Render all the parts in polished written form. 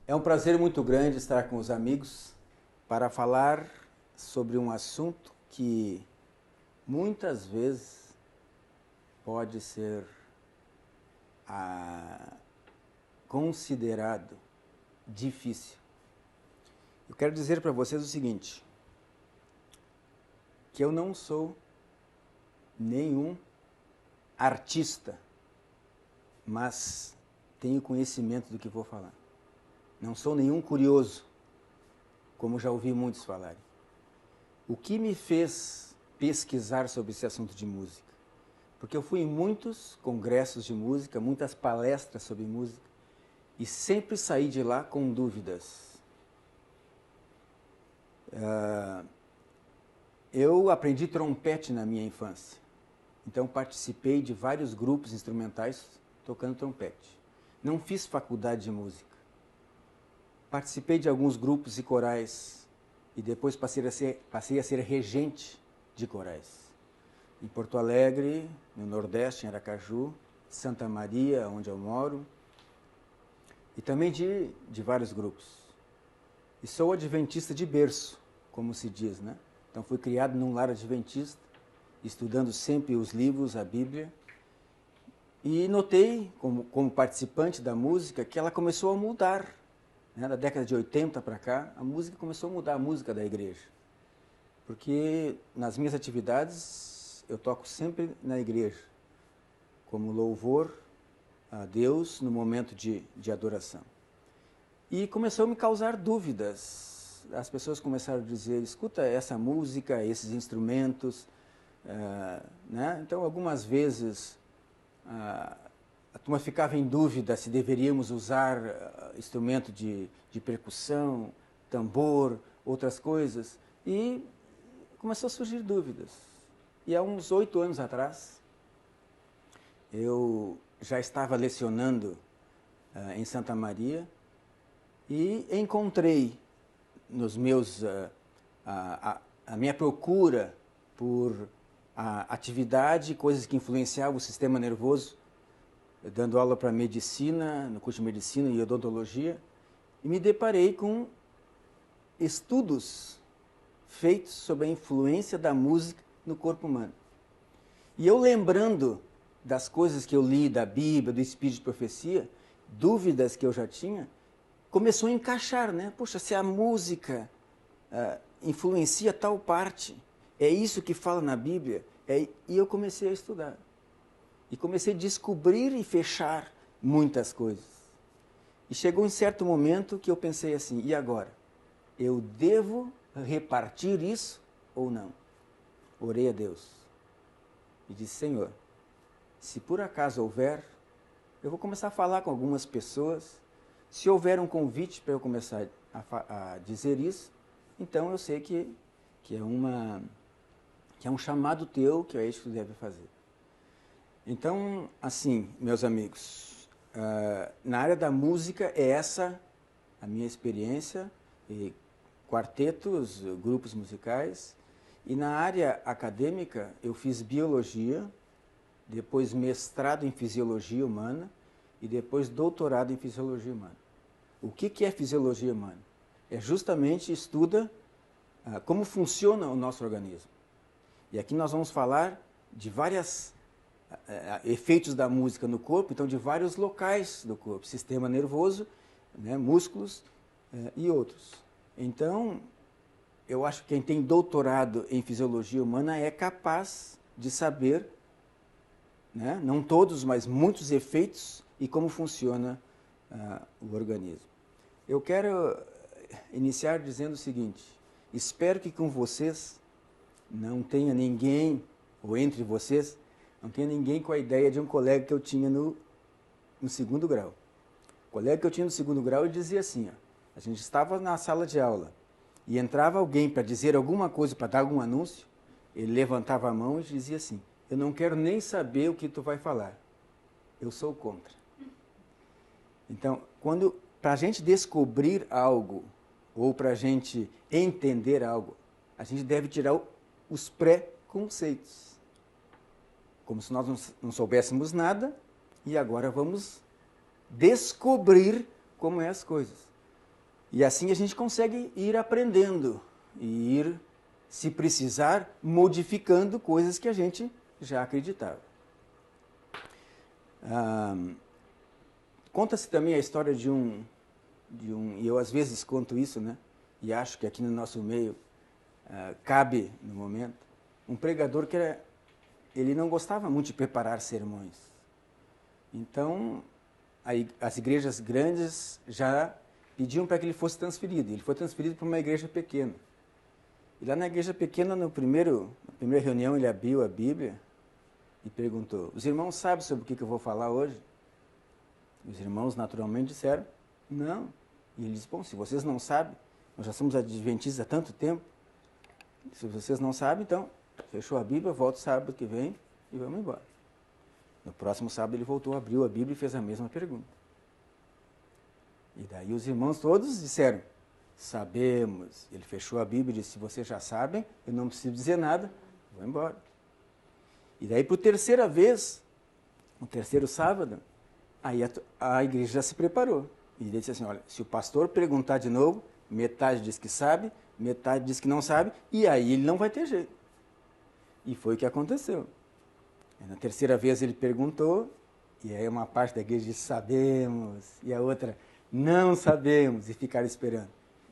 É um prazer muito grande estar com os amigos para falar sobre um assunto que muitas vezes pode ser considerado difícil. Eu quero dizer para vocês o seguinte, que eu não sou nenhum artista, mas tenho conhecimento do que vou falar. Não sou nenhum curioso, como já ouvi muitos falarem. O que me fez pesquisar sobre esse assunto de música? Porque eu fui em muitos congressos de música, muitas palestras sobre música, e sempre saí de lá com dúvidas. Eu aprendi trompete na minha infância, então participei de vários grupos instrumentais tocando trompete. Não fiz faculdade de música. Participei de alguns grupos e corais e depois passei a ser regente de corais. Em Porto Alegre, no Nordeste, em Aracaju, Santa Maria, onde eu moro, e também de vários grupos. E sou adventista de berço, como se diz, né? Então fui criado num lar adventista, estudando sempre os livros, a Bíblia, e notei, como participante da música, que ela começou a mudar. Da década de 80 para cá, a música começou a mudar, a música da igreja. Porque nas minhas atividades eu toco sempre na igreja, como louvor a Deus no momento de adoração. E começou a me causar dúvidas. As pessoas começaram a dizer, escuta essa música, esses instrumentos. Né? Então, algumas vezes, a turma ficava em dúvida se deveríamos usar instrumento de percussão, tambor, outras coisas. E começou a surgir dúvidas. E há uns 8 anos atrás, eu já estava lecionando em Santa Maria e encontrei nos meus a minha procura por atividade, coisas que influenciavam o sistema nervoso, dando aula para medicina, no curso de medicina e odontologia, e me deparei com estudos feitos sobre a influência da música no corpo humano. E eu lembrando das coisas que eu li da Bíblia, do Espírito de Profecia, dúvidas que eu já tinha, começou a encaixar, né? Poxa, se a música influencia tal parte, é isso que fala na Bíblia, e eu comecei a estudar. E comecei a descobrir e fechar muitas coisas. E chegou um certo momento que eu pensei assim, e agora? Eu devo repartir isso ou não? Orei a Deus e disse, Senhor, se por acaso houver, eu vou começar a falar com algumas pessoas. Se houver um convite para eu começar a dizer isso, então eu sei que é um chamado teu, que é isso que tu deve fazer. Então, assim, meus amigos, na área da música é essa a minha experiência, e quartetos, grupos musicais, e na área acadêmica eu fiz biologia, depois mestrado em fisiologia humana e depois doutorado em fisiologia humana. O que é fisiologia humana? É justamente estuda como funciona o nosso organismo. E aqui nós vamos falar de vários efeitos da música no corpo, então de vários locais do corpo, sistema nervoso, né, músculos e outros. Então, eu acho que quem tem doutorado em fisiologia humana é capaz de saber, né, não todos, mas muitos efeitos e como funciona o organismo. Eu quero iniciar dizendo o seguinte, espero que com vocês não tenha ninguém, ou entre vocês, não tenha ninguém com a ideia de um colega que eu tinha no segundo grau. O colega que eu tinha no segundo grau, ele dizia assim, a gente estava na sala de aula e entrava alguém para dizer alguma coisa, para dar algum anúncio, ele levantava a mão e dizia assim, eu não quero nem saber o que tu vai falar, eu sou contra. Então, para a gente descobrir algo, ou para a gente entender algo, a gente deve tirar os pré-conceitos. Como se nós não soubéssemos nada, e agora vamos descobrir como é as coisas. E assim a gente consegue ir aprendendo e ir, se precisar, modificando coisas que a gente já acreditava. Conta-se também a história de um, e eu às vezes conto isso, né? E acho que aqui no nosso meio cabe no momento, um pregador que ele não gostava muito de preparar sermões. Então, as igrejas grandes já pediam para que ele fosse transferido. Ele foi transferido para uma igreja pequena. E lá na igreja pequena, na primeira reunião, ele abriu a Bíblia e perguntou: os irmãos sabem sobre o que eu vou falar hoje? Os irmãos naturalmente disseram: não. E ele disse: bom, se vocês não sabem, nós já somos adventistas há tanto tempo, se vocês não sabem, então, fechou a Bíblia, volta sábado que vem e vamos embora. No próximo sábado ele voltou, abriu a Bíblia e fez a mesma pergunta. E daí os irmãos todos disseram: sabemos. Ele fechou a Bíblia e disse: se vocês já sabem, eu não preciso dizer nada, vou embora. E daí, por terceira vez, no terceiro sábado, aí a igreja já se preparou. E ele disse assim: olha, se o pastor perguntar de novo, metade diz que sabe, metade diz que não sabe, e aí ele não vai ter jeito. E foi o que aconteceu. Na terceira vez ele perguntou, e aí uma parte da igreja disse: sabemos, e a outra: não sabemos, e ficaram esperando.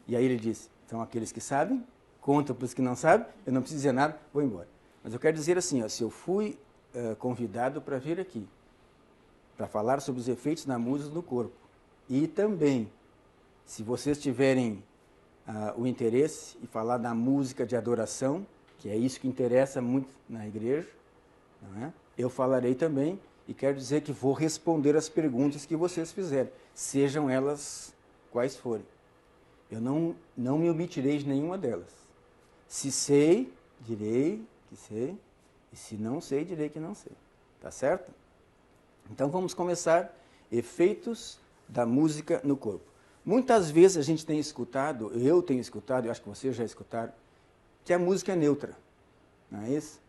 E aí ele disse: então aqueles que sabem, contam para os que não sabem, eu não preciso dizer nada, vou embora. Mas eu quero dizer assim, ó, se eu fui convidado para vir aqui, para falar sobre os efeitos da música no corpo, e também, se vocês tiverem o interesse em falar da música de adoração, que é isso que interessa muito na igreja, não é? Eu falarei também, e quero dizer que vou responder as perguntas que vocês fizerem, sejam elas quais forem. Eu não me omitirei de nenhuma delas. Se sei, direi que sei, e se não sei, direi que não sei. Tá certo? Então vamos começar. Efeitos da música no corpo. Muitas vezes a gente tem escutado, eu tenho escutado, eu acho que vocês já escutaram, que a música é neutra. Não é isso?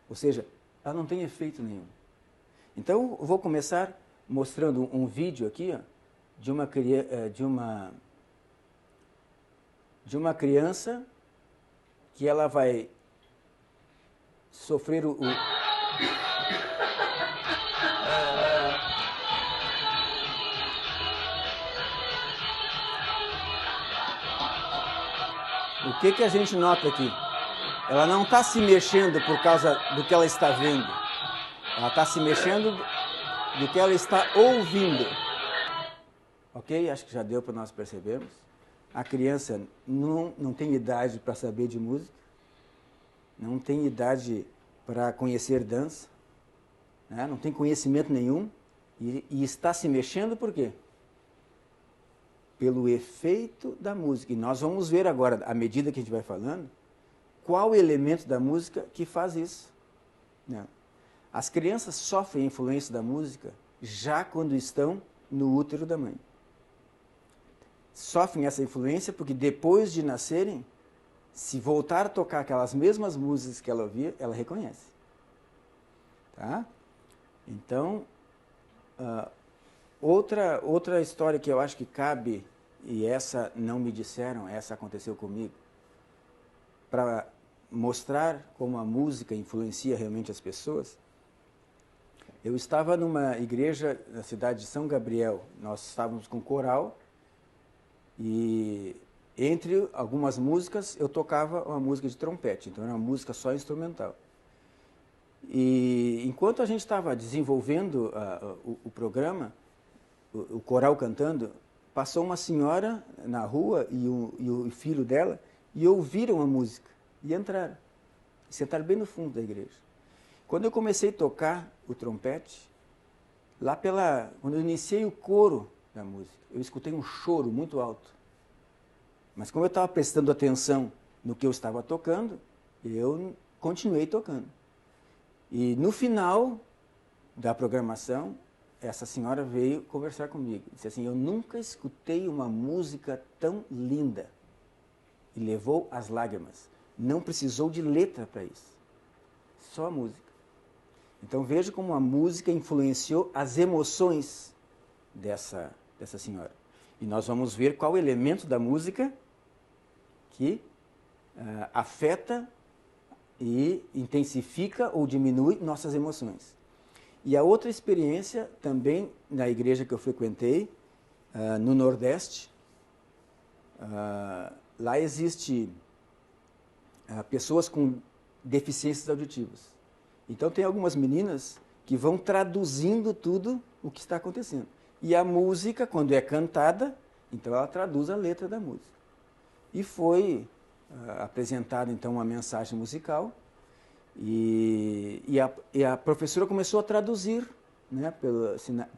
Ou seja, ela não tem efeito nenhum. Então eu vou começar mostrando um vídeo aqui, ó, de uma criança que ela vai sofrer o que a gente nota aqui? Ela não está se mexendo por causa do que ela está vendo. Ela está se mexendo do que ela está ouvindo. Ok? Acho que já deu para nós percebermos. A criança não tem idade para saber de música. Não tem idade para conhecer dança. Né? Não tem conhecimento nenhum. E está se mexendo por quê? Pelo efeito da música. E nós vamos ver agora, à medida que a gente vai falando, qual elemento da música que faz isso. Não. As crianças sofrem a influência da música já quando estão no útero da mãe. Sofrem essa influência porque depois de nascerem, se voltar a tocar aquelas mesmas músicas que ela ouvia, ela reconhece. Tá? Então, outra história que eu acho que cabe, e essa não me disseram, essa aconteceu comigo, para mostrar como a música influencia realmente as pessoas. Eu estava numa igreja na cidade de São Gabriel, nós estávamos com coral, e entre algumas músicas eu tocava uma música de trompete, então era uma música só instrumental. E enquanto a gente estava desenvolvendo o programa, o coral cantando, passou uma senhora na rua e o filho dela e ouviram a música e entraram. E sentaram bem no fundo da igreja. Quando eu comecei a tocar o trompete, quando eu iniciei o coro da música, eu escutei um choro muito alto. Mas como eu estava prestando atenção no que eu estava tocando, eu continuei tocando. E no final da programação, essa senhora veio conversar comigo. Disse assim: eu nunca escutei uma música tão linda. E levou as lágrimas. Não precisou de letra para isso. Só a música. Então veja como a música influenciou as emoções dessa senhora. E nós vamos ver qual elemento da música que afeta e intensifica ou diminui nossas emoções. E a outra experiência, também na igreja que eu frequentei, no Nordeste, lá existe pessoas com deficiências auditivas. Então tem algumas meninas que vão traduzindo tudo o que está acontecendo. E a música, quando é cantada, então ela traduz a letra da música. E foi apresentada então uma mensagem musical e a professora começou a traduzir, né,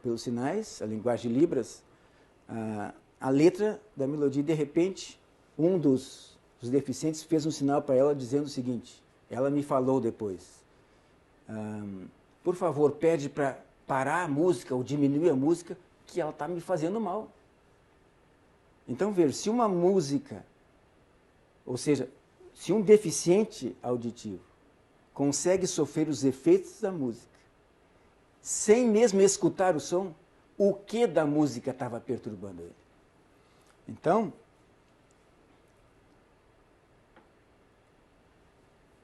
pelos sinais, a linguagem de Libras, a letra da melodia. E de repente, um dos deficientes fez um sinal para ela dizendo o seguinte, ela me falou depois, por favor, pede para parar a música ou diminuir a música, que ela está me fazendo mal. Então, veja, se uma música, ou seja, se um deficiente auditivo consegue sofrer os efeitos da música, sem mesmo escutar o som, o que da música estava perturbando ele? Então,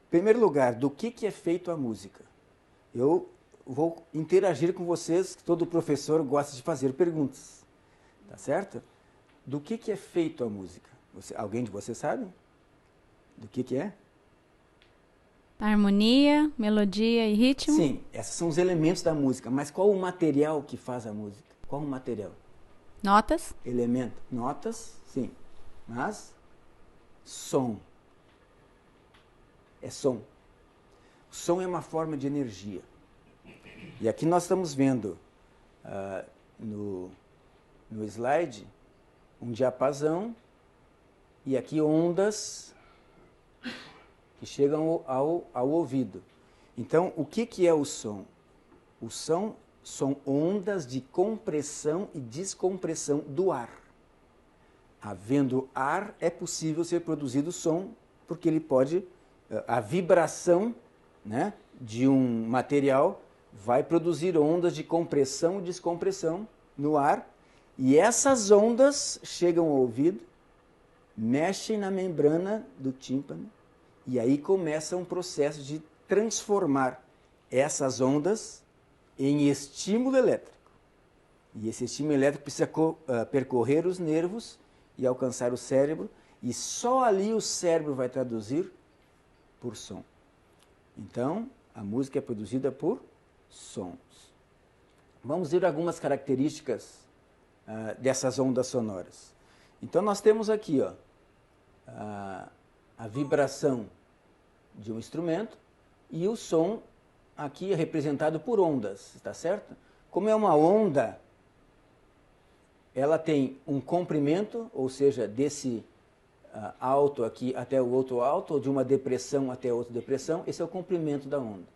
em primeiro lugar, do que é feito a música? Eu vou interagir com vocês, que todo professor gosta de fazer perguntas, tá certo? Do que é feito a música? Alguém de vocês sabe? Do que é? Harmonia, melodia e ritmo? Sim, esses são os elementos da música, mas qual o material que faz a música? Qual o material? Notas? Elemento. Notas, sim, mas som. É som. O som é uma forma de energia. E aqui nós estamos vendo no slide um diapasão e aqui ondas que chegam ao ouvido. Então, o que é o som? O som são ondas de compressão e descompressão do ar. Havendo ar, é possível ser produzido som, porque ele pode, a vibração, né, de um material vai produzir ondas de compressão e descompressão no ar, e essas ondas chegam ao ouvido, mexem na membrana do tímpano, e aí começa um processo de transformar essas ondas em estímulo elétrico. E esse estímulo elétrico precisa percorrer os nervos e alcançar o cérebro, e só ali o cérebro vai traduzir por som. Então, a música é produzida por sons. Vamos ver algumas características dessas ondas sonoras. Então, nós temos aqui a vibração de um instrumento e o som aqui é representado por ondas, está certo? Como é uma onda, ela tem um comprimento, ou seja, desse alto aqui até o outro alto, ou de uma depressão até outra depressão, esse é o comprimento da onda.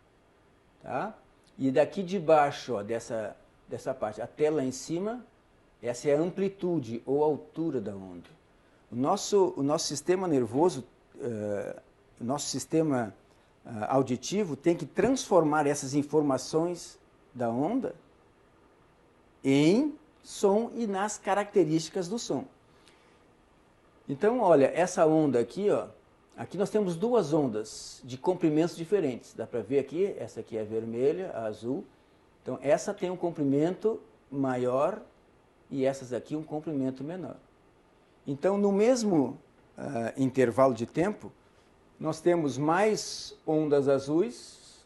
Tá? E daqui de baixo, dessa parte até lá em cima, essa é a amplitude ou altura da onda. O nosso sistema nervoso, o nosso sistema auditivo tem que transformar essas informações da onda em som e nas características do som. Então, olha, essa onda aqui, aqui nós temos duas ondas de comprimentos diferentes. Dá para ver aqui, essa aqui é a vermelha, a azul. Então, essa tem um comprimento maior e essas aqui um comprimento menor. Então, no mesmo intervalo de tempo, nós temos mais ondas azuis.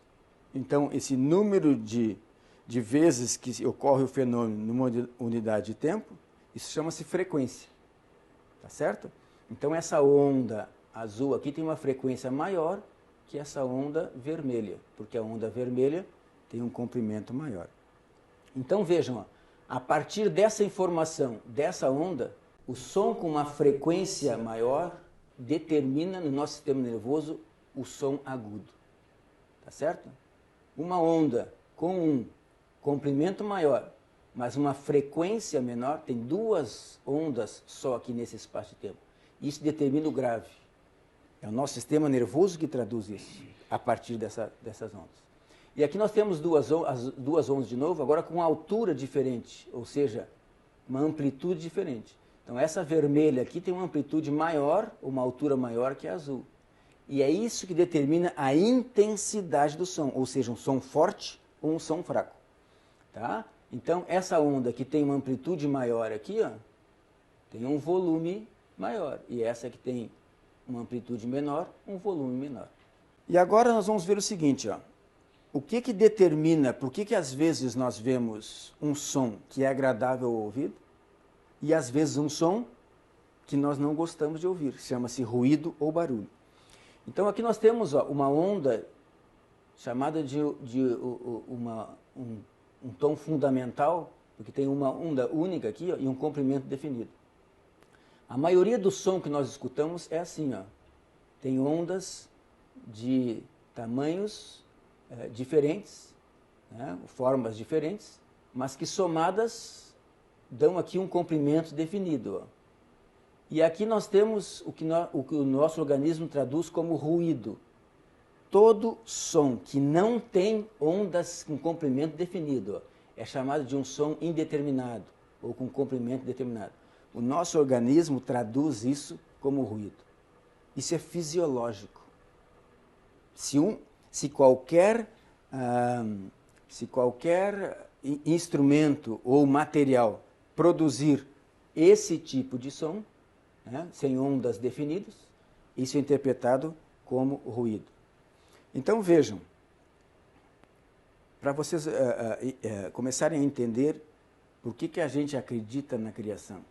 Então, esse número de vezes que ocorre o fenômeno numa unidade de tempo, isso chama-se frequência. Tá certo? Então, essa onda azul aqui tem uma frequência maior que essa onda vermelha, porque a onda vermelha tem um comprimento maior. Então, vejam, a partir dessa informação, dessa onda, o som com uma frequência maior determina no nosso sistema nervoso o som agudo. Tá certo? Uma onda com um comprimento maior, mas uma frequência menor, tem duas ondas só aqui nesse espaço de tempo. Isso determina o grave. É o nosso sistema nervoso que traduz isso, a partir dessas ondas. E aqui nós temos as duas ondas de novo, agora com uma altura diferente, ou seja, uma amplitude diferente. Então essa vermelha aqui tem uma amplitude maior, uma altura maior que a azul. E é isso que determina a intensidade do som, ou seja, um som forte ou um som fraco. Tá? Então essa onda que tem uma amplitude maior aqui, ó, tem um volume maior. E essa que tem uma amplitude menor, um volume menor. E agora nós vamos ver o seguinte, ó. O que que determina, por que que às vezes nós vemos um som que é agradável ao ouvido e às vezes um som que nós não gostamos de ouvir, chama-se ruído ou barulho. Então aqui nós temos, ó, uma onda chamada de um tom fundamental, porque tem uma onda única aqui, ó, e um comprimento definido. A maioria do som que nós escutamos é assim, ó. Tem ondas de tamanhos diferentes, né, formas diferentes, mas que somadas dão aqui um comprimento definido. Ó. E aqui nós temos o que o nosso organismo traduz como ruído. Todo som que não tem ondas com comprimento definido, ó, é chamado de um som indeterminado ou com comprimento determinado. O nosso organismo traduz isso como ruído. Isso é fisiológico. Se qualquer instrumento ou material produzir esse tipo de som, né, sem ondas definidas, isso é interpretado como ruído. Então vejam, para vocês começarem a entender por que a gente acredita na criação.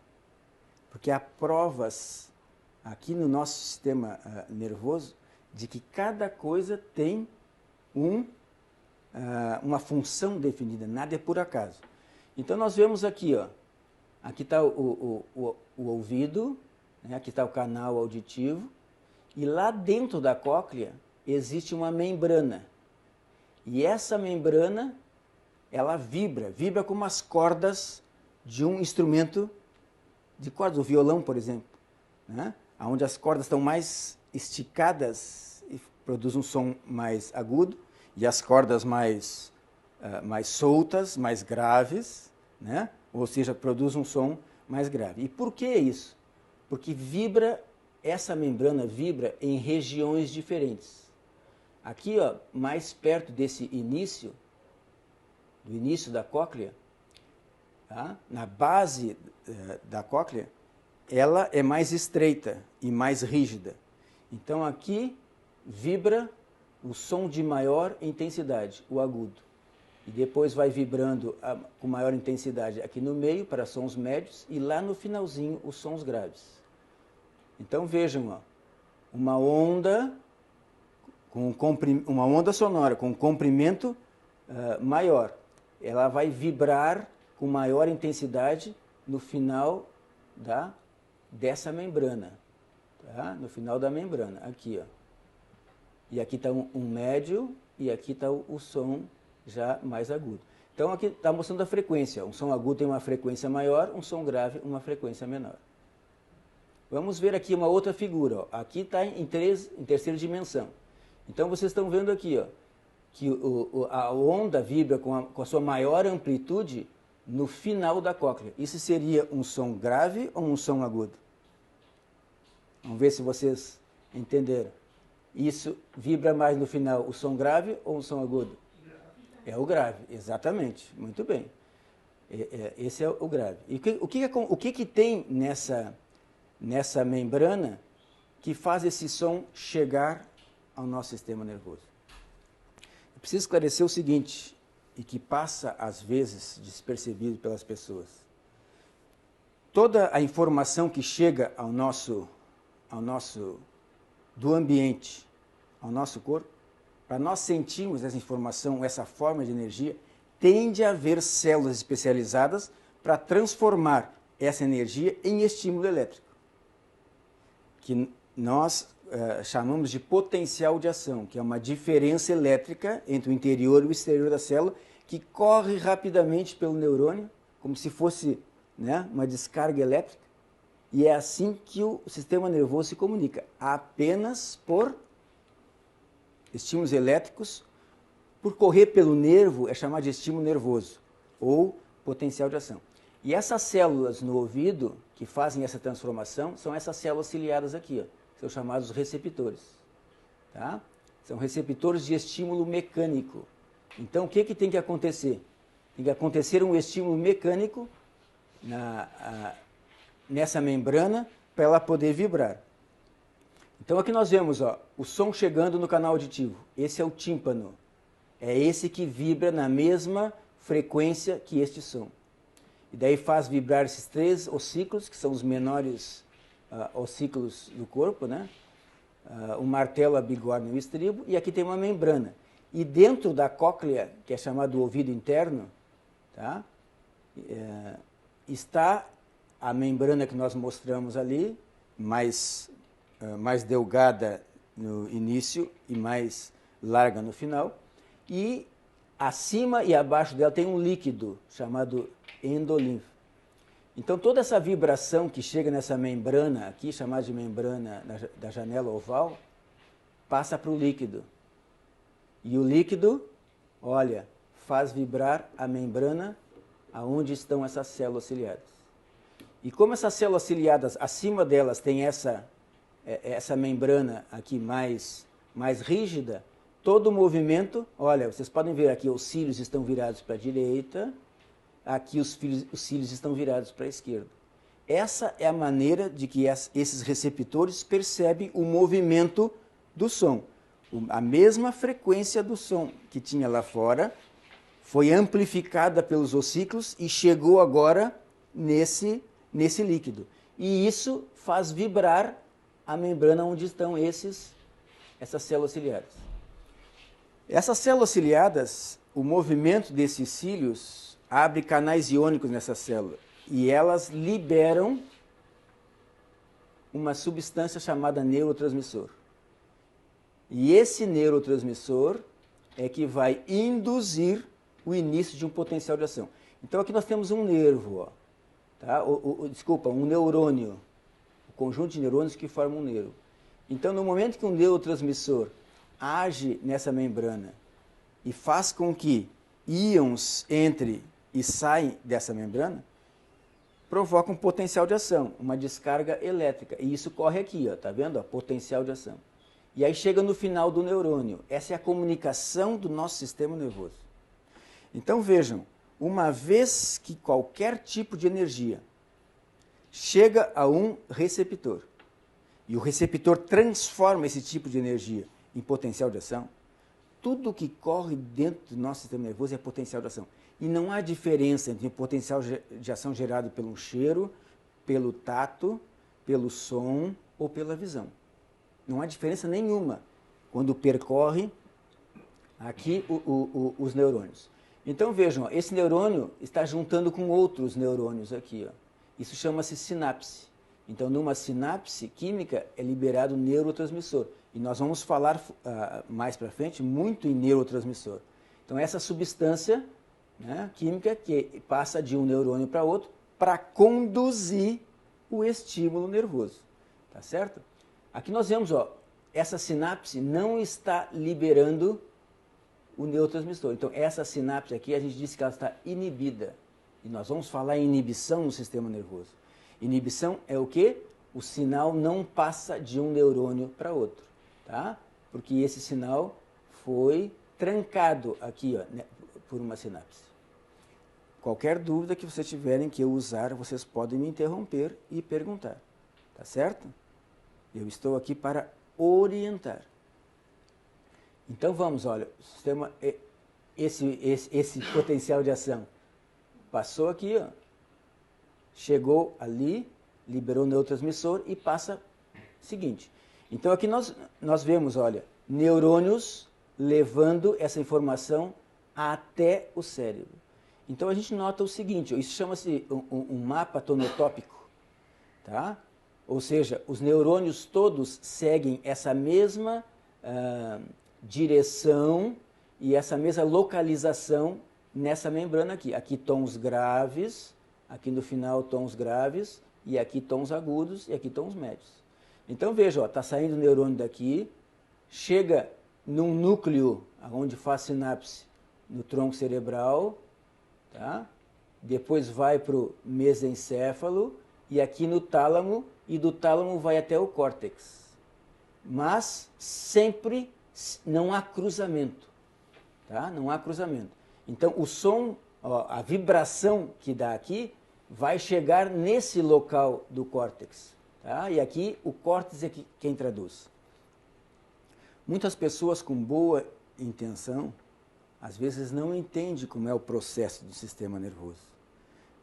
Porque há provas aqui no nosso sistema nervoso de que cada coisa tem uma função definida, nada é por acaso. Então nós vemos aqui, ó, aqui está o ouvido, né, aqui está o canal auditivo, e lá dentro da cóclea existe uma membrana. E essa membrana, ela vibra como as cordas de um instrumento de cordas, o violão, por exemplo, né, onde as cordas estão mais esticadas e produz um som mais agudo, e as cordas mais soltas, mais graves, né, ou seja, produz um som mais grave. E por que isso? Porque essa membrana vibra em regiões diferentes. Aqui, ó, mais perto desse início, do início da cóclea, tá? Na base da cóclea, ela é mais estreita e mais rígida. Então aqui vibra o som de maior intensidade, o agudo. E depois vai vibrando com maior intensidade aqui no meio para sons médios e lá no finalzinho os sons graves. Então vejam, ó, uma onda sonora com comprimento maior. Ela vai vibrar com maior intensidade no final dessa membrana. Tá? No final da membrana, aqui, ó. E aqui está um médio e aqui está o som já mais agudo. Então aqui está mostrando a frequência. Um som agudo tem uma frequência maior, um som grave uma frequência menor. Vamos ver aqui uma outra figura. Ó. Aqui está em terceira dimensão. Então vocês estão vendo aqui, ó, que a onda vibra com a sua maior amplitude no final da cóclea. Isso seria um som grave ou um som agudo? Vamos ver se vocês entenderam. Isso vibra mais no final o som grave ou o som agudo? É o grave, exatamente. Muito bem. Esse é o grave. E o que tem nessa membrana que faz esse som chegar ao nosso sistema nervoso? Eu preciso esclarecer o seguinte, e que passa às vezes despercebido pelas pessoas. Toda a informação que chega do ambiente ao nosso corpo, para nós sentirmos essa informação, essa forma de energia, tende a haver células especializadas para transformar essa energia em estímulo elétrico, que nós chamamos de potencial de ação, que é uma diferença elétrica entre o interior e o exterior da célula, que corre rapidamente pelo neurônio, como se fosse, né, uma descarga elétrica, e é assim que o sistema nervoso se comunica, apenas por estímulos elétricos. Por correr pelo nervo é chamado de estímulo nervoso, ou potencial de ação. E essas células no ouvido, que fazem essa transformação são essas células ciliadas aqui, ó, são chamados receptores. Tá? São receptores de estímulo mecânico. Então, o que tem que acontecer? Tem que acontecer um estímulo mecânico nessa membrana para ela poder vibrar. Então, aqui nós vemos ó, o som chegando no canal auditivo. Esse é o tímpano. É esse que vibra na mesma frequência que este som. E daí faz vibrar esses 3 ossículos, que são os menores ossículos do corpo, né? O martelo, a bigorna e o estribo, e aqui tem uma membrana. E dentro da cóclea, que é chamado ouvido interno, tá? Está a membrana que nós mostramos ali, mais delgada no início e mais larga no final, e acima e abaixo dela tem um líquido chamado endolinfo. Então toda essa vibração que chega nessa membrana aqui, chamada de membrana da janela oval, passa para o líquido. E o líquido, olha, faz vibrar a membrana aonde estão essas células ciliadas. E como essas células ciliadas, acima delas tem essa membrana aqui mais rígida, todo o movimento, olha, vocês podem ver aqui, os cílios estão virados para a direita, aqui os cílios estão virados para a esquerda. Essa é a maneira de que esses receptores percebem o movimento do som. A mesma frequência do som que tinha lá fora foi amplificada pelos ossículos e chegou agora nesse líquido. E isso faz vibrar a membrana onde estão essas células ciliadas. Essas células ciliadas, o movimento desses cílios abre canais iônicos nessa célula e elas liberam uma substância chamada neurotransmissor. E esse neurotransmissor é que vai induzir o início de um potencial de ação. Então aqui nós temos um nervo, ó, tá? Um neurônio, o conjunto de neurônios que formam um nervo. Então no momento que um neurotransmissor age nessa membrana e faz com que íons entrem e saem dessa membrana, provoca um potencial de ação, uma descarga elétrica. E isso corre aqui, ó, tá vendo? Ó, potencial de ação. E aí chega no final do neurônio. Essa é a comunicação do nosso sistema nervoso. Então vejam, uma vez que qualquer tipo de energia chega a um receptor, e o receptor transforma esse tipo de energia em potencial de ação, tudo que corre dentro do nosso sistema nervoso é potencial de ação. E não há diferença entre o potencial de ação gerado pelo cheiro, pelo tato, pelo som ou pela visão. Não há diferença nenhuma quando percorre aqui os neurônios. Então vejam, ó, esse neurônio está juntando com outros neurônios aqui. Ó. Isso chama-se sinapse. Então, numa sinapse química é liberado neurotransmissor. E nós vamos falar mais para frente muito em neurotransmissor. Então, essa substância, né, química que passa de um neurônio para outro para conduzir o estímulo nervoso. Tá certo? Aqui nós vemos, ó, essa sinapse não está liberando o neurotransmissor. Então, essa sinapse aqui, a gente disse que ela está inibida. E nós vamos falar em inibição no sistema nervoso. Inibição é o quê? O sinal não passa de um neurônio para outro, tá? Porque esse sinal foi trancado aqui, ó, né, por uma sinapse. Qualquer dúvida que vocês tiverem que eu usar, vocês podem me interromper e perguntar, tá certo? Eu estou aqui para orientar. Então vamos, olha, o sistema, esse potencial de ação passou aqui, ó, chegou ali, liberou o neurotransmissor e passa o seguinte. Então aqui nós vemos, olha, neurônios levando essa informação até o cérebro. Então a gente nota o seguinte, isso chama-se um mapa tonotópico, tá? Ou seja, os neurônios todos seguem essa mesma direção e essa mesma localização nessa membrana aqui. Aqui tons graves, aqui no final tons graves, e aqui tons agudos, e aqui tons médios. Então veja, está saindo o neurônio daqui, chega num núcleo onde faz sinapse no tronco cerebral, tá? Depois vai para o mesencéfalo, e aqui no tálamo, e do tálamo vai até o córtex. Mas sempre não há cruzamento, tá? Não há cruzamento. Então o som, ó, a vibração que dá aqui vai chegar nesse local do córtex, tá? E aqui o córtex é quem traduz. Muitas pessoas com boa intenção, às vezes não entendem como é o processo do sistema nervoso,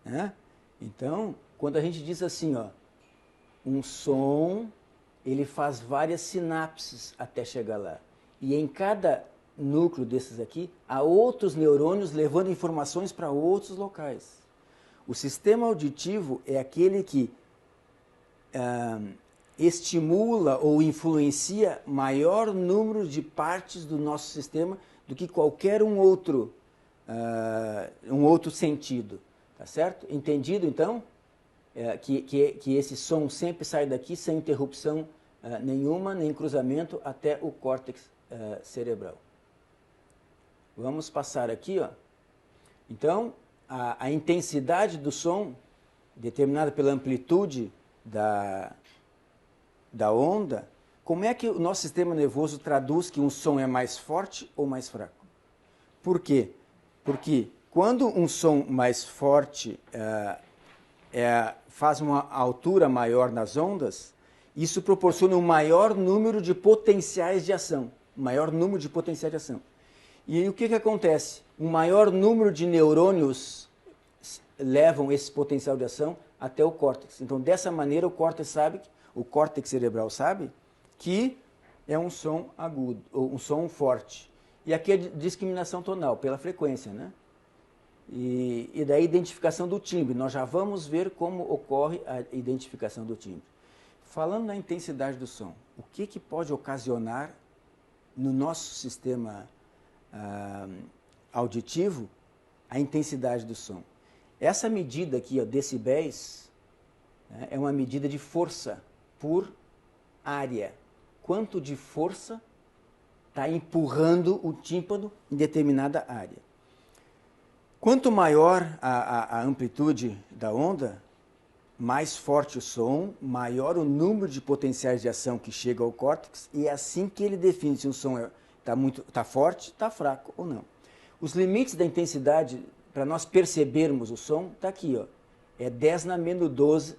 né? Então, quando a gente diz assim, ó, um som, ele faz várias sinapses até chegar lá. E em cada núcleo desses aqui, há outros neurônios levando informações para outros locais. O sistema auditivo é aquele que estimula ou influencia maior número de partes do nosso sistema do que qualquer um outro sentido. Tá certo? Entendido, então, que esse som sempre sai daqui sem interrupção nenhuma, nem cruzamento até o córtex cerebral. Vamos passar aqui, ó. Então, a intensidade do som, determinada pela amplitude da onda, como é que o nosso sistema nervoso traduz que um som é mais forte ou mais fraco? Por quê? Porque quando um som mais forte faz uma altura maior nas ondas, isso proporciona um maior número de potenciais de ação. Maior número de potenciais de ação. E aí, o que acontece? Um maior número de neurônios levam esse potencial de ação até o córtex. Então, dessa maneira, o córtex cerebral sabe que é um som agudo, ou um som forte. E aqui é discriminação tonal, pela frequência, né? E daí identificação do timbre. Nós já vamos ver como ocorre a identificação do timbre. Falando na intensidade do som, o que pode ocasionar no nosso sistema auditivo a intensidade do som? Essa medida aqui, ó, decibéis, né, é uma medida de força por área. Quanto de força está empurrando o tímpano em determinada área. Quanto maior a amplitude da onda, mais forte o som, maior o número de potenciais de ação que chega ao córtex, e é assim que ele define se o som está forte, está fraco ou não. Os limites da intensidade, para nós percebermos o som, está aqui, ó. É 10 na menos 12,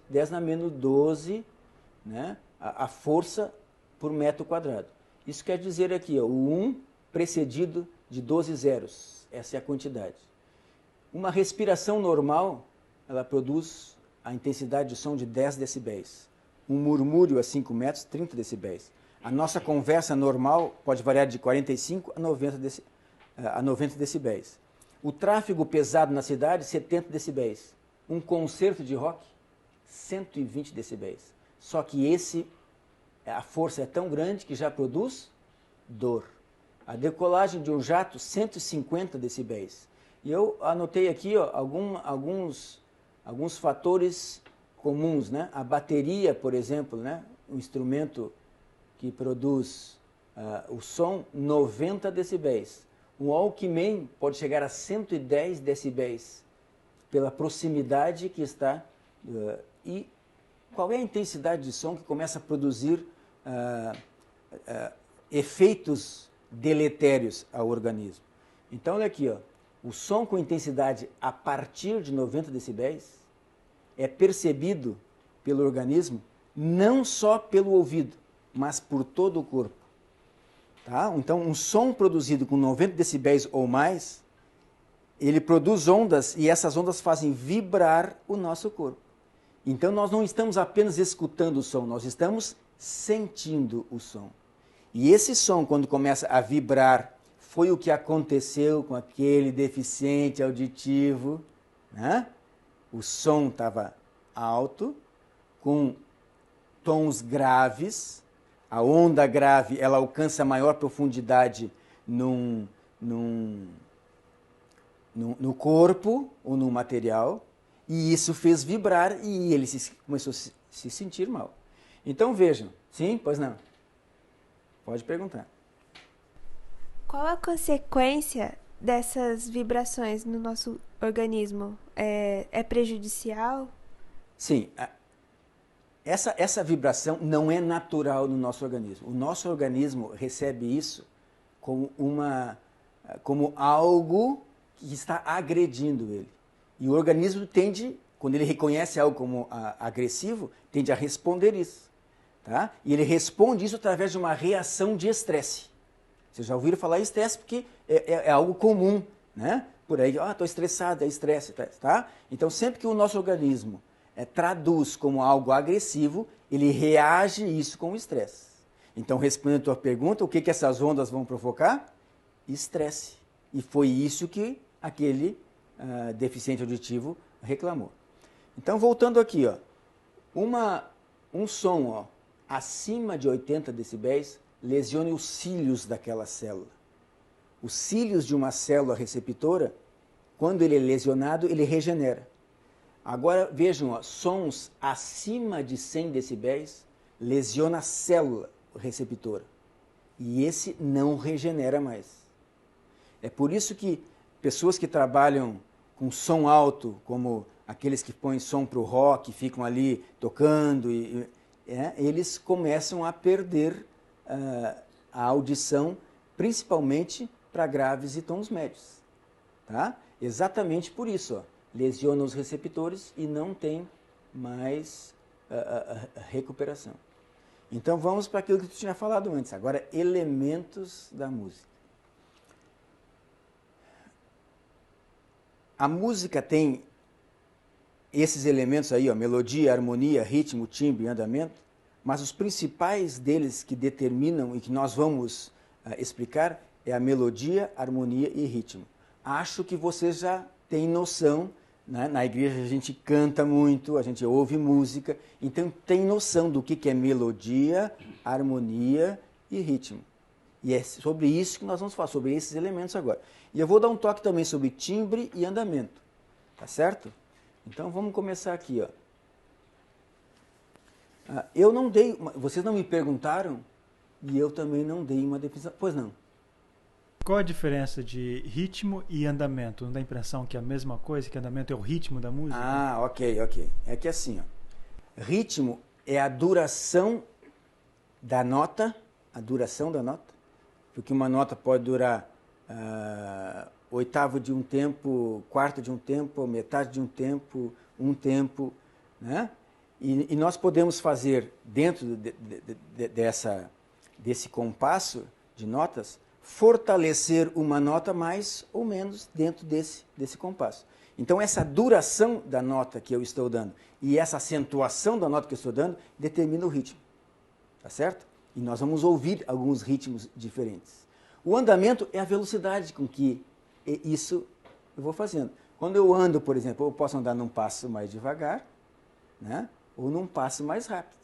né, a força por metro quadrado. Isso quer dizer aqui, ó, o 1 precedido de 12 zeros. Essa é a quantidade. Uma respiração normal, ela produz a intensidade de som de 10 decibéis. Um murmúrio a 5 metros, 30 decibéis. A nossa conversa normal pode variar de 45 a 90 decibéis. O tráfego pesado na cidade, 70 decibéis. Um concerto de rock, 120 decibéis. Só que a força é tão grande que já produz dor. A decolagem de um jato, 150 decibéis. E eu anotei aqui, ó, alguns fatores comuns, né? A bateria, por exemplo, né? Um instrumento que produz o som, 90 decibéis. Um Walkman pode chegar a 110 decibéis, pela proximidade que está. E qual é a intensidade de som que começa a produzir efeitos deletérios ao organismo? Então, olha aqui, ó. O som com intensidade a partir de 90 decibéis é percebido pelo organismo não só pelo ouvido, mas por todo o corpo. Tá? Então, um som produzido com 90 decibéis ou mais, ele produz ondas e essas ondas fazem vibrar o nosso corpo. Então, nós não estamos apenas escutando o som, nós estamos sentindo o som. E esse som, quando começa a vibrar, foi o que aconteceu com aquele deficiente auditivo, né? O som estava alto, com tons graves. A onda grave, ela alcança maior profundidade no corpo ou no material, e isso fez vibrar e ele começou a se sentir mal. Então vejam, sim? Pois não? Pode perguntar. Qual a consequência dessas vibrações no nosso organismo? É prejudicial? Sim, essa vibração não é natural no nosso organismo. O nosso organismo recebe isso como algo que está agredindo ele. E o organismo tende, quando ele reconhece algo como agressivo, tende a responder isso. Tá? E ele responde isso através de uma reação de estresse. Vocês já ouviram falar em estresse porque é algo comum, né? Por aí, estou estressado, é estresse, tá? Então, sempre que o nosso organismo traduz como algo agressivo, ele reage isso com estresse. Então, respondendo a tua pergunta, o que essas ondas vão provocar? Estresse. E foi isso que aquele deficiente auditivo reclamou. Então, voltando aqui, ó, um som, ó, acima de 80 decibéis lesiona os cílios daquela célula. Os cílios de uma célula receptora, quando ele é lesionado, ele regenera. Agora, vejam, ó, sons acima de 100 decibéis lesiona a célula receptora. E esse não regenera mais. É por isso que pessoas que trabalham com som alto, como aqueles que põem som para o rock, ficam ali tocando, eles começam a perder a audição, principalmente para graves e tons médios. Tá? Exatamente por isso, ó, lesiona os receptores e não tem mais recuperação. Então vamos para aquilo que tu tinha falado antes, agora elementos da música. A música tem esses elementos aí, ó, melodia, harmonia, ritmo, timbre e andamento, mas os principais deles que determinam e que nós vamos explicar é a melodia, harmonia e ritmo. Acho que vocês já têm noção, né? Na igreja a gente canta muito, a gente ouve música, então tem noção do que é melodia, harmonia e ritmo. E é sobre isso que nós vamos falar, sobre esses elementos agora. E eu vou dar um toque também sobre timbre e andamento, tá certo? Então vamos começar aqui, ó. Eu não dei, vocês não me perguntaram e eu também não dei uma definição. Pois não. Qual a diferença de ritmo e andamento? Não dá a impressão que é a mesma coisa, que andamento é o ritmo da música? Ah, ok. É que assim, ó, ritmo é a duração da nota, porque uma nota pode durar oitavo de um tempo, quarto de um tempo, metade de um tempo, né? E nós podemos fazer, dentro desse compasso de notas, fortalecer uma nota mais ou menos dentro desse compasso. Então, essa duração da nota que eu estou dando e essa acentuação da nota que eu estou dando determina o ritmo. Tá certo? E nós vamos ouvir alguns ritmos diferentes. O andamento é a velocidade com que isso eu vou fazendo. Quando eu ando, por exemplo, eu posso andar num passo mais devagar, né? Ou num passo mais rápido.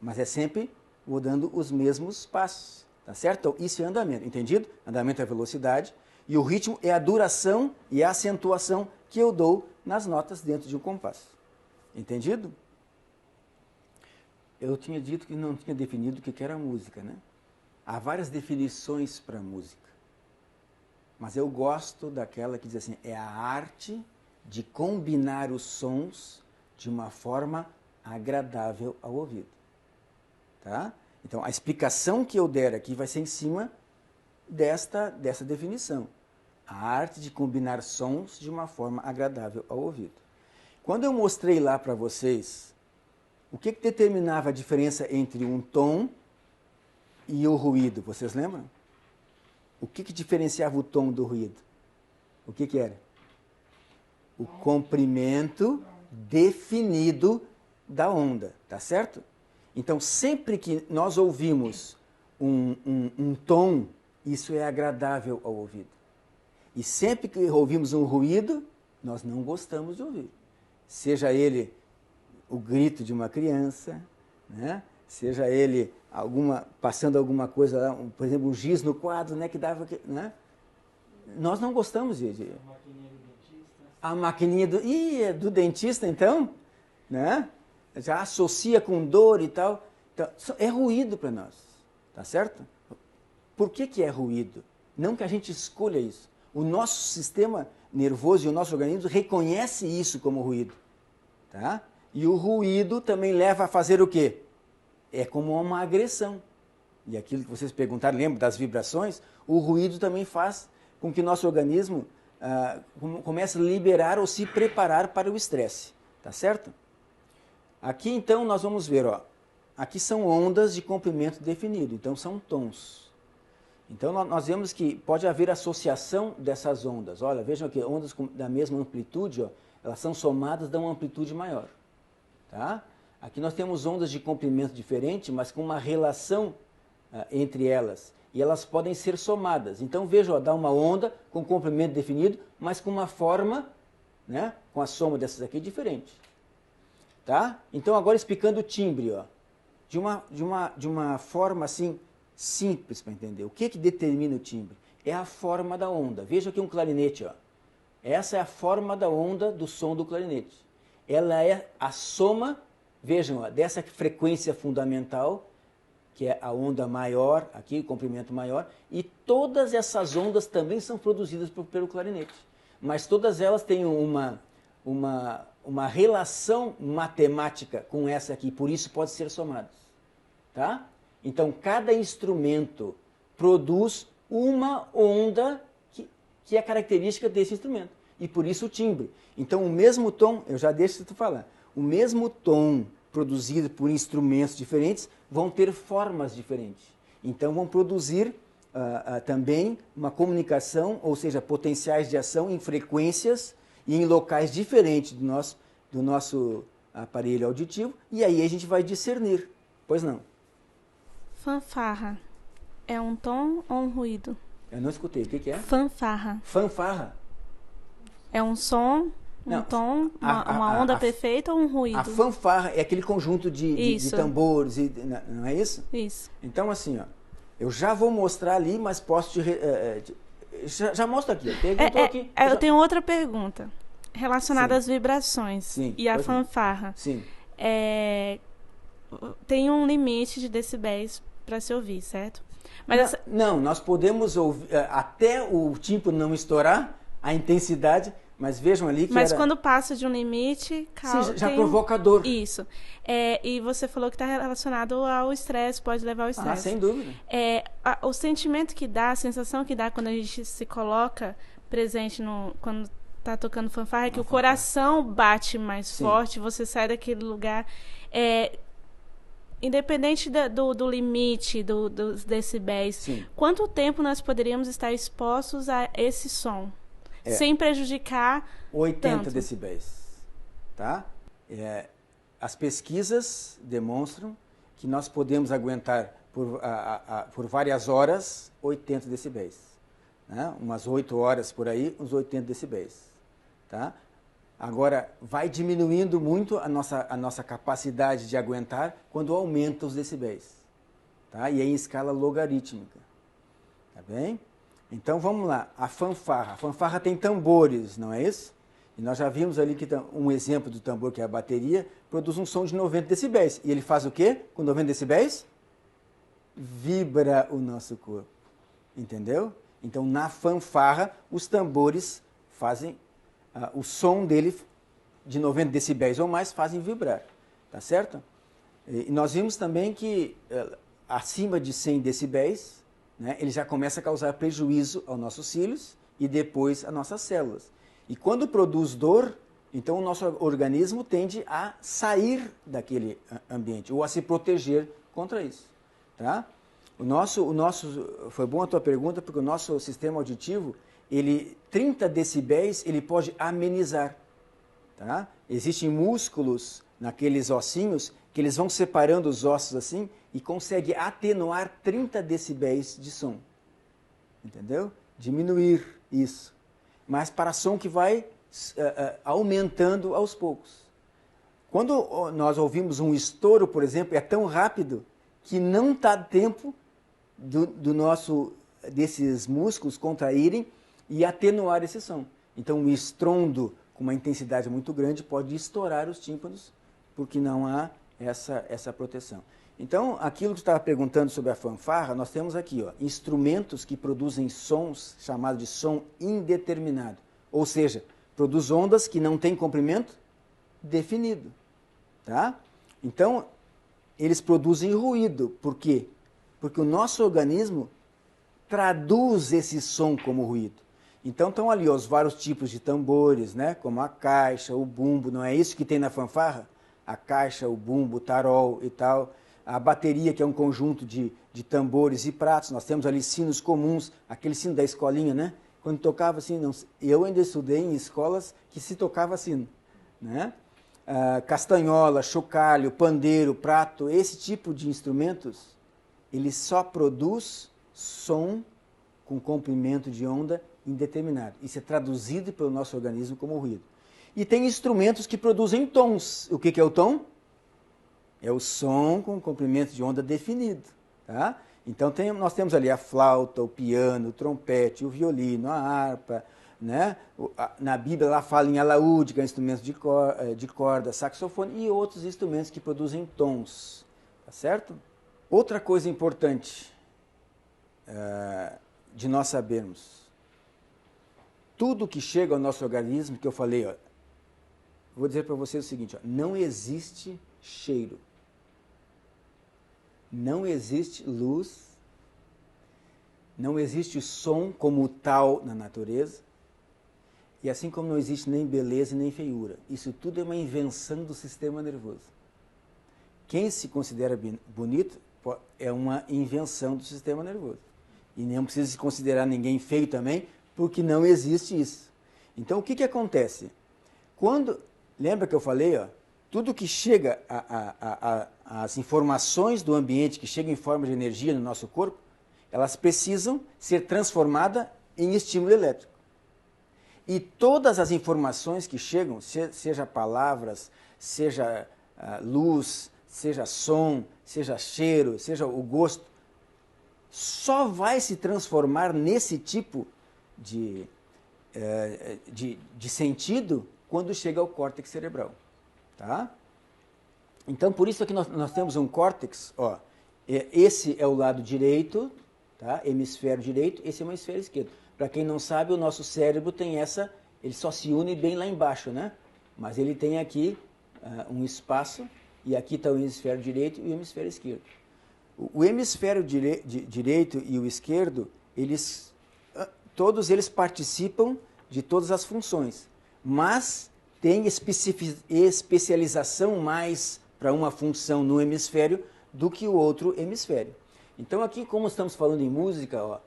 Mas é sempre vou dando os mesmos passos. Tá certo? Então, isso é andamento. Entendido? Andamento é a velocidade e o ritmo é a duração e a acentuação que eu dou nas notas dentro de um compasso. Entendido? Eu tinha dito que não tinha definido o que era música, né? Há várias definições para música. Mas eu gosto daquela que diz assim, é a arte de combinar os sons de uma forma agradável ao ouvido. Tá? Então, a explicação que eu der aqui vai ser em cima dessa definição. A arte de combinar sons de uma forma agradável ao ouvido. Quando eu mostrei lá para vocês o que determinava a diferença entre um tom e o ruído, vocês lembram? O que diferenciava o tom do ruído? O que era? O comprimento definido da onda, tá certo? Então, sempre que nós ouvimos um tom, isso é agradável ao ouvido. E sempre que ouvimos um ruído, nós não gostamos de ouvir. Seja ele o grito de uma criança, né? Seja ele passando alguma coisa, por exemplo, um giz no quadro, né, que dava... Né? Nós não gostamos de... A maquininha do dentista. A maquininha do dentista, então, né? Já associa com dor e tal. Então, é ruído para nós, tá certo? Por que é ruído? Não que a gente escolha isso. O nosso sistema nervoso e o nosso organismo reconhece isso como ruído, tá? E o ruído também leva a fazer o quê? É como uma agressão. E aquilo que vocês perguntaram, lembra das vibrações? O ruído também faz com que nosso organismo comece a liberar ou se preparar para o estresse. Tá certo? Aqui então nós vamos ver, ó. Aqui são ondas de comprimento definido, então são tons. Então nós vemos que pode haver associação dessas ondas. Olha, vejam aqui, ondas da mesma amplitude, ó, elas são somadas, dão uma amplitude maior. Tá? Aqui nós temos ondas de comprimento diferente, mas com uma relação entre elas. E elas podem ser somadas. Então vejam, ó, dá uma onda com comprimento definido, mas com uma forma, né, com a soma dessas aqui diferente. Tá? Então agora explicando o timbre, ó, de uma forma assim simples para entender. O que determina o timbre? É a forma da onda. Veja aqui um clarinete, ó. Essa é a forma da onda do som do clarinete. Ela é a soma, vejam, ó, dessa frequência fundamental, que é a onda maior, aqui, o comprimento maior, e todas essas ondas também são produzidas pelo clarinete. Mas todas elas têm uma relação matemática com essa aqui, por isso pode ser somadas. Tá? Então, cada instrumento produz uma onda que é característica desse instrumento. E por isso o timbre. Então, o mesmo tom, eu já deixo tu falar, o mesmo tom produzido por instrumentos diferentes vão ter formas diferentes. Então, vão produzir também uma comunicação, ou seja, potenciais de ação em frequências e em locais diferentes do nosso aparelho auditivo, e aí a gente vai discernir. Pois não? Fanfarra é um tom ou um ruído? Eu não escutei. O que é? Fanfarra. Fanfarra? É um som, um tom, uma onda perfeita ou um ruído? A fanfarra é aquele conjunto de tambores, não é isso? Isso. Então, assim, ó, eu já vou mostrar ali, mas posso já mostro aqui. Aqui. Eu tenho outra pergunta relacionada às vibrações. Sim, e à fanfarra. Sim. Tem um limite de decibéis para se ouvir, certo? Mas não, nós podemos ouvir até o tímpano não estourar a intensidade, mas vejam ali que quando passa de um limite... Sim, já provoca dor. Isso. E você falou que está relacionado ao estresse, pode levar ao estresse. Sem dúvida. O sentimento que dá, a sensação que dá quando a gente se coloca presente quando está tocando fanfarra, é que o coração bate mais forte, você sai daquele lugar... Independente do limite dos decibéis, sim, quanto tempo nós poderíamos estar expostos a esse som? Sem prejudicar 80 tanto. decibéis. Tá? As pesquisas demonstram que nós podemos aguentar por várias horas 80 decibéis. Né? Umas 8 horas por aí, uns 80 decibéis. Tá? Agora, vai diminuindo muito a nossa capacidade de aguentar quando aumenta os decibéis. Tá? E é em escala logarítmica. Tá bem? Então, vamos lá. A fanfarra. A fanfarra tem tambores, não é isso? E nós já vimos ali que um exemplo do tambor, que é a bateria, produz um som de 90 decibéis. E ele faz o quê com 90 decibéis? Vibra o nosso corpo. Entendeu? Então, na fanfarra, os tambores fazem... o som dele, de 90 decibéis ou mais, fazem vibrar. Tá certo? E nós vimos também que acima de 100 decibéis, né, ele já começa a causar prejuízo aos nossos cílios e depois às nossas células. E quando produz dor, então o nosso organismo tende a sair daquele ambiente ou a se proteger contra isso. Tá? Foi boa a tua pergunta, porque o nosso sistema auditivo, 30 decibéis, ele pode amenizar. Tá? Existem músculos naqueles ossinhos que eles vão separando os ossos assim e consegue atenuar 30 decibéis de som. Entendeu? Diminuir isso. Mas para som que vai aumentando aos poucos. Quando nós ouvimos um estouro, por exemplo, é tão rápido que não está tempo desses músculos contraírem e atenuar esse som. Então, um estrondo com uma intensidade muito grande pode estourar os tímpanos, porque não há essa proteção. Então, aquilo que você estava perguntando sobre a fanfarra, nós temos aqui, ó, instrumentos que produzem sons, chamado de som indeterminado. Ou seja, produz ondas que não têm comprimento definido. tá? Então, eles produzem ruído. Por quê? Porque o nosso organismo traduz esse som como ruído. Então estão ali os vários tipos de tambores, né? Como a caixa, o bumbo, não é isso que tem na fanfarra? A caixa, o bumbo, o tarol e tal. A bateria, que é um conjunto de tambores e pratos. Nós temos ali sinos comuns, aquele sino da escolinha, né? Quando tocava sino, eu ainda estudei em escolas que se tocava sino, né? Castanhola, chocalho, pandeiro, prato, esse tipo de instrumentos, ele só produz som com comprimento de onda indeterminado. Isso é traduzido pelo nosso organismo como ruído. E tem instrumentos que produzem tons. O que é o tom? É o som com comprimento de onda definido. Tá? Então nós temos ali a flauta, o piano, o trompete, o violino, a harpa. Né? Na Bíblia lá fala em alaúde, que é um instrumento de corda, saxofone e outros instrumentos que produzem tons. Tá certo? Outra coisa importante de nós sabermos, tudo que chega ao nosso organismo, que eu falei, ó, vou dizer para vocês o seguinte, ó, não existe cheiro, não existe luz, não existe som como tal na natureza, e assim como não existe nem beleza nem feiura. Isso tudo é uma invenção do sistema nervoso. Quem se considera bonito é uma invenção do sistema nervoso. E não precisa se considerar ninguém feio também, porque não existe isso. Então, o que acontece? Lembra que eu falei, ó, tudo que chega, as informações do ambiente que chegam em forma de energia no nosso corpo, elas precisam ser transformadas em estímulo elétrico. E todas as informações que chegam, seja palavras, seja luz, seja som, seja cheiro, seja o gosto, só vai se transformar nesse tipo de sentido quando chega ao córtex cerebral. Tá? Então, por isso aqui nós temos um córtex, ó, esse é o lado direito, tá? Hemisfério direito, esse é o hemisfério esquerdo. Para quem não sabe, o nosso cérebro tem ele só se une bem lá embaixo, né? Mas ele tem aqui um espaço, e aqui está o hemisfério direito e o hemisfério esquerdo. O hemisfério direito e o esquerdo, todos eles participam de todas as funções, mas tem especialização mais para uma função no hemisfério do que o outro hemisfério. Então aqui, como estamos falando em música, ó,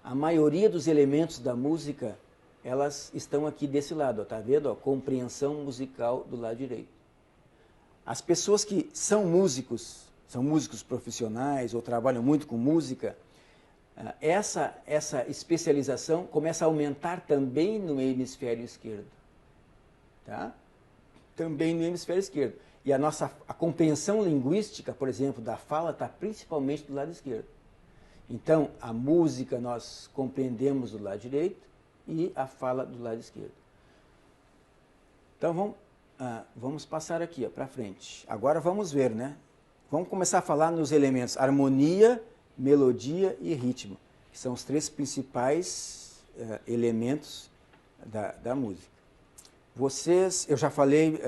a maioria dos elementos da música, elas estão aqui desse lado, ó, tá vendo? Ó, compreensão musical do lado direito. As pessoas que são músicos profissionais ou trabalham muito com música, essa especialização começa a aumentar também no hemisfério esquerdo. Tá? Também no hemisfério esquerdo. E a compreensão linguística, por exemplo, da fala, está principalmente do lado esquerdo. Então, a música nós compreendemos do lado direito e a fala do lado esquerdo. Então, vamos passar aqui para frente. Agora vamos ver, né? Vamos começar a falar nos elementos harmonia, melodia e ritmo, que são os três principais elementos da música. Eu já falei,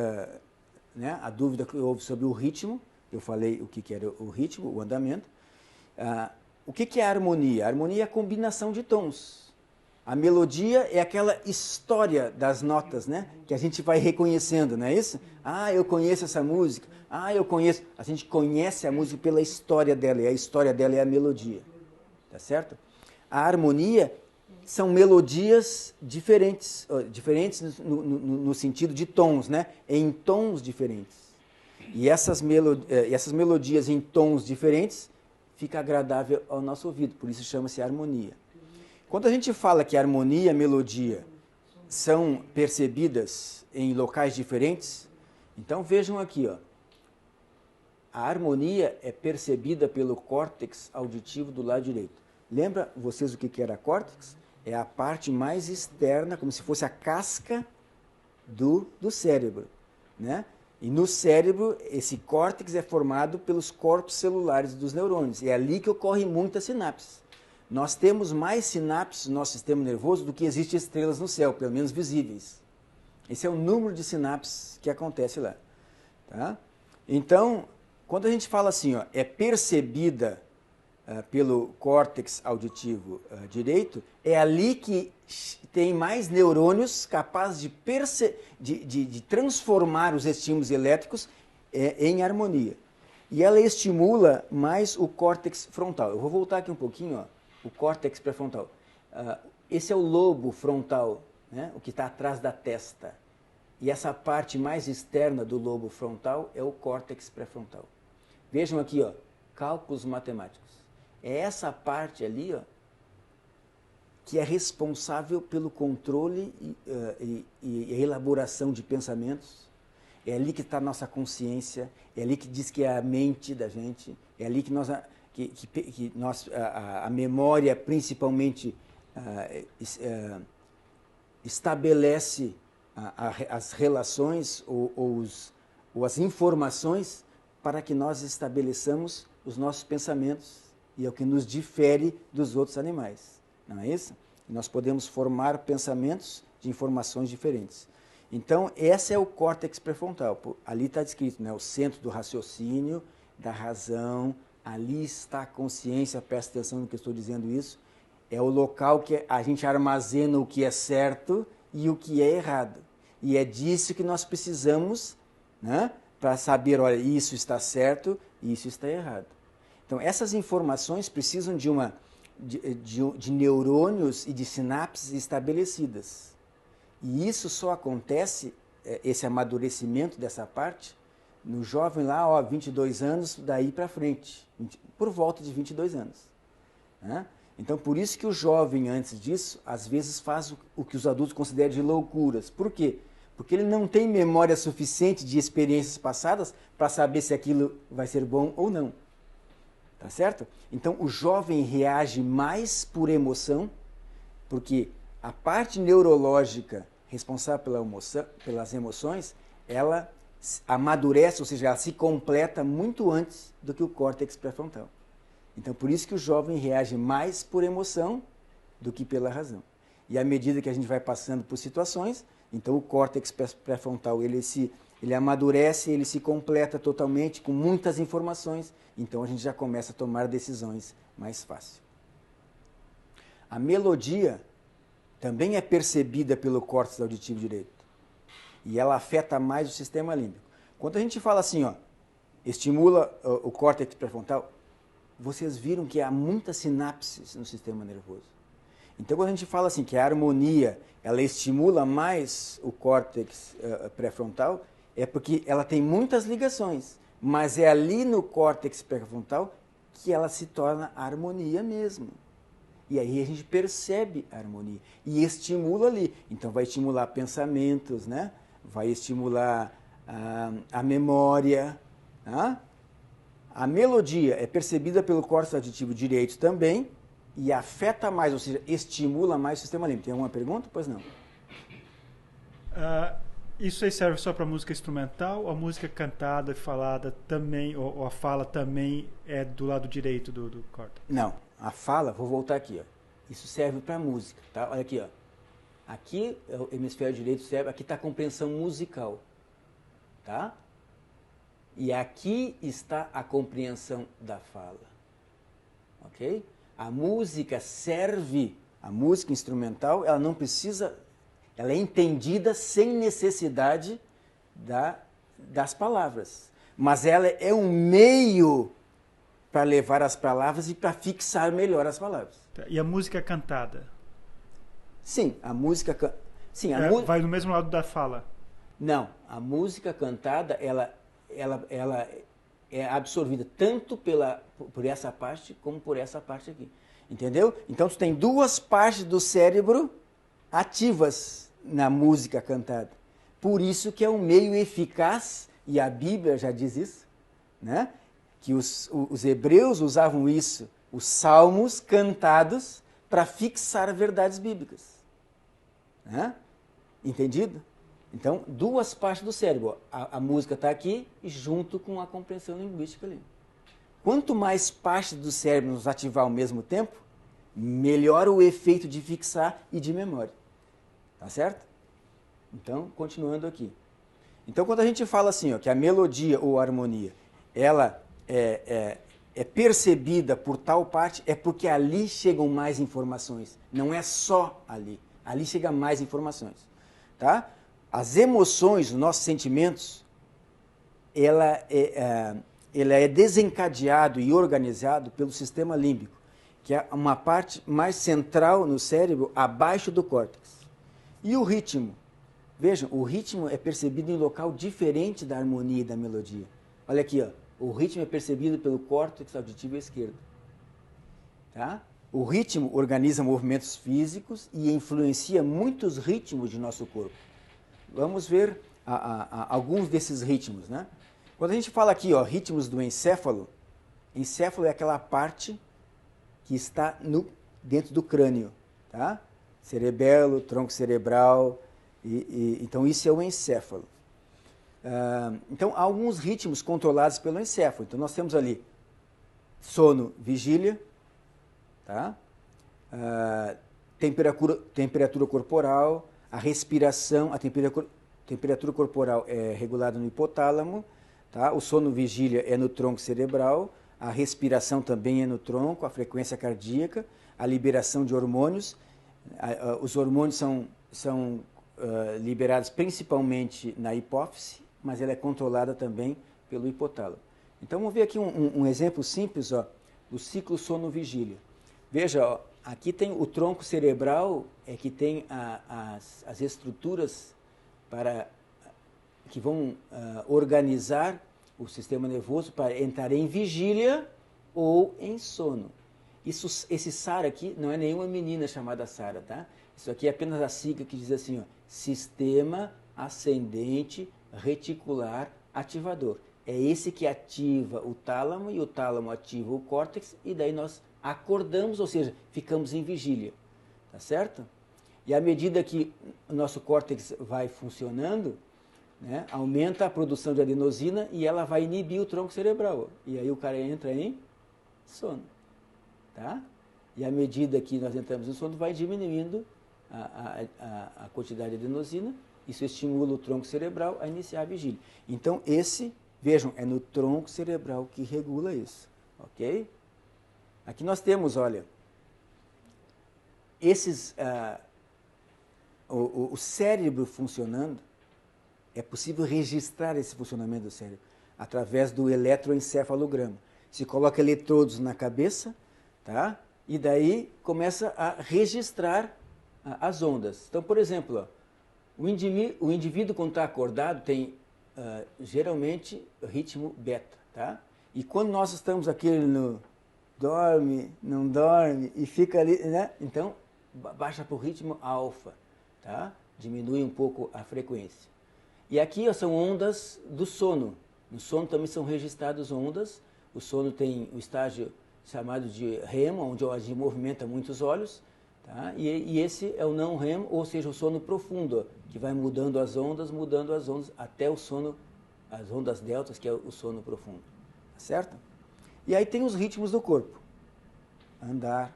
né, a dúvida que houve sobre o ritmo, eu falei o que era o ritmo, o andamento. O que é a harmonia? A harmonia é a combinação de tons. A melodia é aquela história das notas, né? Que a gente vai reconhecendo, não é isso? Ah, eu conheço essa música. Ah, eu conheço. A gente conhece a música pela história dela, e a história dela é a melodia. Tá certo? A harmonia são melodias diferentes no sentido de tons, né? Em tons diferentes. E essas melodias em tons diferentes fica agradável ao nosso ouvido, por isso chama-se harmonia. Quando a gente fala que harmonia e melodia são percebidas em locais diferentes, então vejam aqui, ó, a harmonia é percebida pelo córtex auditivo do lado direito. Lembra vocês o que era córtex? É a parte mais externa, como se fosse a casca do cérebro, né? E no cérebro, esse córtex é formado pelos corpos celulares dos neurônios. É ali que ocorrem muitas sinapses. Nós temos mais sinapses no nosso sistema nervoso do que existem estrelas no céu, pelo menos visíveis. Esse é o número de sinapses que acontece lá. Tá? Então, quando a gente fala assim, ó, é percebida pelo córtex auditivo direito, é ali que tem mais neurônios capazes de transformar os estímulos elétricos em harmonia. E ela estimula mais o córtex frontal. Eu vou voltar aqui um pouquinho, ó, o córtex pré-frontal. Esse é o lobo frontal, né, o que está atrás da testa. E essa parte mais externa do lobo frontal é o córtex pré-frontal. Vejam aqui, ó, cálculos matemáticos. É essa parte ali, ó, que é responsável pelo controle e Uhum. elaboração de pensamentos. É ali que está a nossa consciência, é ali que diz que é a mente da gente, é ali que a memória principalmente estabelece as relações ou as informações para que nós estabeleçamos os nossos pensamentos, e é o que nos difere dos outros animais, não é isso? Nós podemos formar pensamentos de informações diferentes. Então, esse é o córtex pré-frontal. Ali está descrito, né? O centro do raciocínio, da razão, ali está a consciência, presta atenção no que eu estou dizendo isso, é o local que a gente armazena o que é certo e o que é errado. E é disso que nós precisamos, né, para saber, olha, isso está certo e isso está errado. Então, essas informações precisam de neurônios e de sinapses estabelecidas. E isso só acontece, esse amadurecimento dessa parte, no jovem lá, ó, 22 anos, daí para frente, por volta de 22 anos. Né? Então, por isso que o jovem, antes disso, às vezes faz o que os adultos consideram de loucuras. Por quê? Porque ele não tem memória suficiente de experiências passadas para saber se aquilo vai ser bom ou não. Tá certo? Então, o jovem reage mais por emoção, porque a parte neurológica responsável pelas emoções, ela amadurece, ou seja, ela se completa muito antes do que o córtex pré-frontal. Então, por isso que o jovem reage mais por emoção do que pela razão. E à medida que a gente vai passando por situações, então o córtex pré-frontal ele amadurece, ele se completa totalmente com muitas informações, então a gente já começa a tomar decisões mais fácil. A melodia também é percebida pelo córtex auditivo direito e ela afeta mais o sistema límbico. Quando a gente fala assim, ó, estimula o córtex pré-frontal, vocês viram que há muitas sinapses no sistema nervoso. Então, quando a gente fala assim que a harmonia ela estimula mais o córtex pré-frontal, é porque ela tem muitas ligações, mas é ali no córtex pré-frontal que ela se torna harmonia mesmo. E aí a gente percebe a harmonia e estimula ali. Então vai estimular pensamentos, né? Vai estimular a memória. Tá? A melodia é percebida pelo córtex auditivo direito também e afeta mais, ou seja, estimula mais o sistema límbico. Tem alguma pergunta? Pois não. Isso aí serve só para música instrumental? A música cantada e falada também, ou a fala também é do lado direito do córtex? Não, a fala, vou voltar aqui, ó. Isso serve para música, tá? Olha aqui, ó. Aqui é o hemisfério direito serve, aqui está a compreensão musical, tá? E aqui está a compreensão da fala, ok? A música serve, a música instrumental, ela não precisa, ela é entendida sem necessidade das palavras, mas ela é um meio para levar as palavras e para fixar melhor as palavras. E a música cantada? Sim, a música... Sim, vai no mesmo lado da fala? Não, a música cantada, ela é absorvida tanto por essa parte como por essa parte aqui. Entendeu? Então, tu tem duas partes do cérebro ativas na música cantada. Por isso que é um meio eficaz, e a Bíblia já diz isso, né? Que os hebreus usavam isso, os salmos cantados, para fixar verdades bíblicas. Né? Entendido? Então, duas partes do cérebro. A música está aqui junto com a compreensão linguística ali. Quanto mais partes do cérebro nos ativar ao mesmo tempo, melhor o efeito de fixar e de memória. Tá certo? Então, continuando aqui. Então, quando a gente fala assim, ó, que a melodia ou a harmonia, ela é percebida por tal parte, é porque ali chegam mais informações. Não é só ali. Ali chega mais informações. Tá? As emoções, os nossos sentimentos, ela é desencadeado e organizado pelo sistema límbico, que é uma parte mais central no cérebro, abaixo do córtex. E o ritmo? Vejam, o ritmo é percebido em local diferente da harmonia e da melodia. Olha aqui, ó, o ritmo é percebido pelo córtex auditivo esquerdo. Tá? O ritmo organiza movimentos físicos e influencia muitos ritmos de nosso corpo. Vamos ver alguns desses ritmos, né? Quando a gente fala aqui, ó, ritmos do encéfalo é aquela parte que está dentro do crânio, tá? Cerebelo, tronco cerebral, então isso é o encéfalo. Então, há alguns ritmos controlados pelo encéfalo. Então, nós temos ali sono, vigília, tá? Temperatura corporal, a respiração, a temperatura corporal é regulada no hipotálamo, tá? O sono, vigília é no tronco cerebral, a respiração também é no tronco, a frequência cardíaca, a liberação de hormônios. Os hormônios são liberados principalmente na hipófise, mas ela é controlada também pelo hipotálamo. Então, vamos ver aqui um exemplo simples, ó, do ciclo sono-vigília. Veja, ó, aqui tem o tronco cerebral, que tem as estruturas que vão organizar o sistema nervoso para entrar em vigília ou em sono. Esse SARA aqui não é nenhuma menina chamada Sara, tá? Isso aqui é apenas a sigla que diz assim, ó, Sistema Ascendente Reticular Ativador. É esse que ativa o tálamo e o tálamo ativa o córtex e daí nós acordamos, ou seja, ficamos em vigília, tá certo? E à medida que o nosso córtex vai funcionando, né, aumenta a produção de adenosina e ela vai inibir o tronco cerebral. E aí o cara entra em sono. Tá? E à medida que nós entramos em sono, vai diminuindo a quantidade de adenosina. Isso estimula o tronco cerebral a iniciar a vigília. Então, vejam, é no tronco cerebral que regula isso. Ok? Aqui nós temos, olha, o cérebro funcionando. É possível registrar esse funcionamento do cérebro através do eletroencefalograma. Se coloca eletrodos na cabeça, tá? E daí começa a registrar as ondas. Então, por exemplo, ó, o indivíduo quando está acordado tem geralmente ritmo beta, tá? E quando nós estamos aquele no dorme, não dorme e fica ali, né? Então, baixa para o ritmo alfa, tá? Diminui um pouco a frequência. E aqui, ó, são ondas do sono. No sono também são registradas ondas. O sono tem o estágio chamado de REM, onde a gente movimenta muitos olhos. Tá? E esse é o não REM, ou seja, o sono profundo, ó, que vai mudando as ondas, até o sono, as ondas deltas, que é o sono profundo. Tá certo? E aí tem os ritmos do corpo. Andar,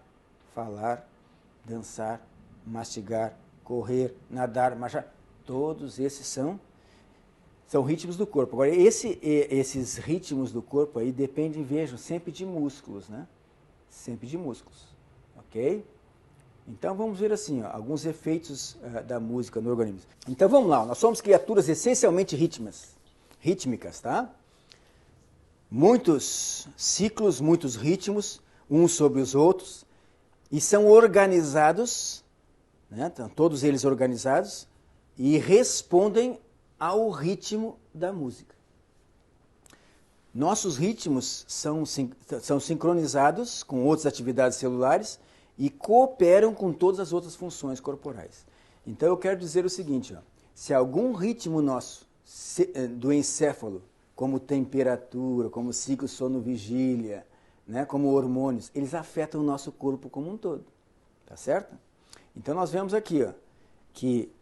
falar, dançar, mastigar, correr, nadar, marchar. Todos esses são ritmos do corpo. Agora, esses ritmos do corpo aí dependem, vejam, sempre de músculos, né? Sempre de músculos, ok? Então, vamos ver assim, ó, alguns efeitos da música no organismo. Então, vamos lá, nós somos criaturas essencialmente rítmicas, tá? Muitos ciclos, muitos ritmos, uns sobre os outros, e são organizados, né? Então, todos eles organizados, e respondem ao ritmo da música. Nossos ritmos são sincronizados com outras atividades celulares e cooperam com todas as outras funções corporais. Então eu quero dizer o seguinte, ó, se algum ritmo nosso do encéfalo, como temperatura, como ciclo sono-vigília, né, como hormônios, eles afetam o nosso corpo como um todo. Tá certo? Então nós vemos aqui, ó, que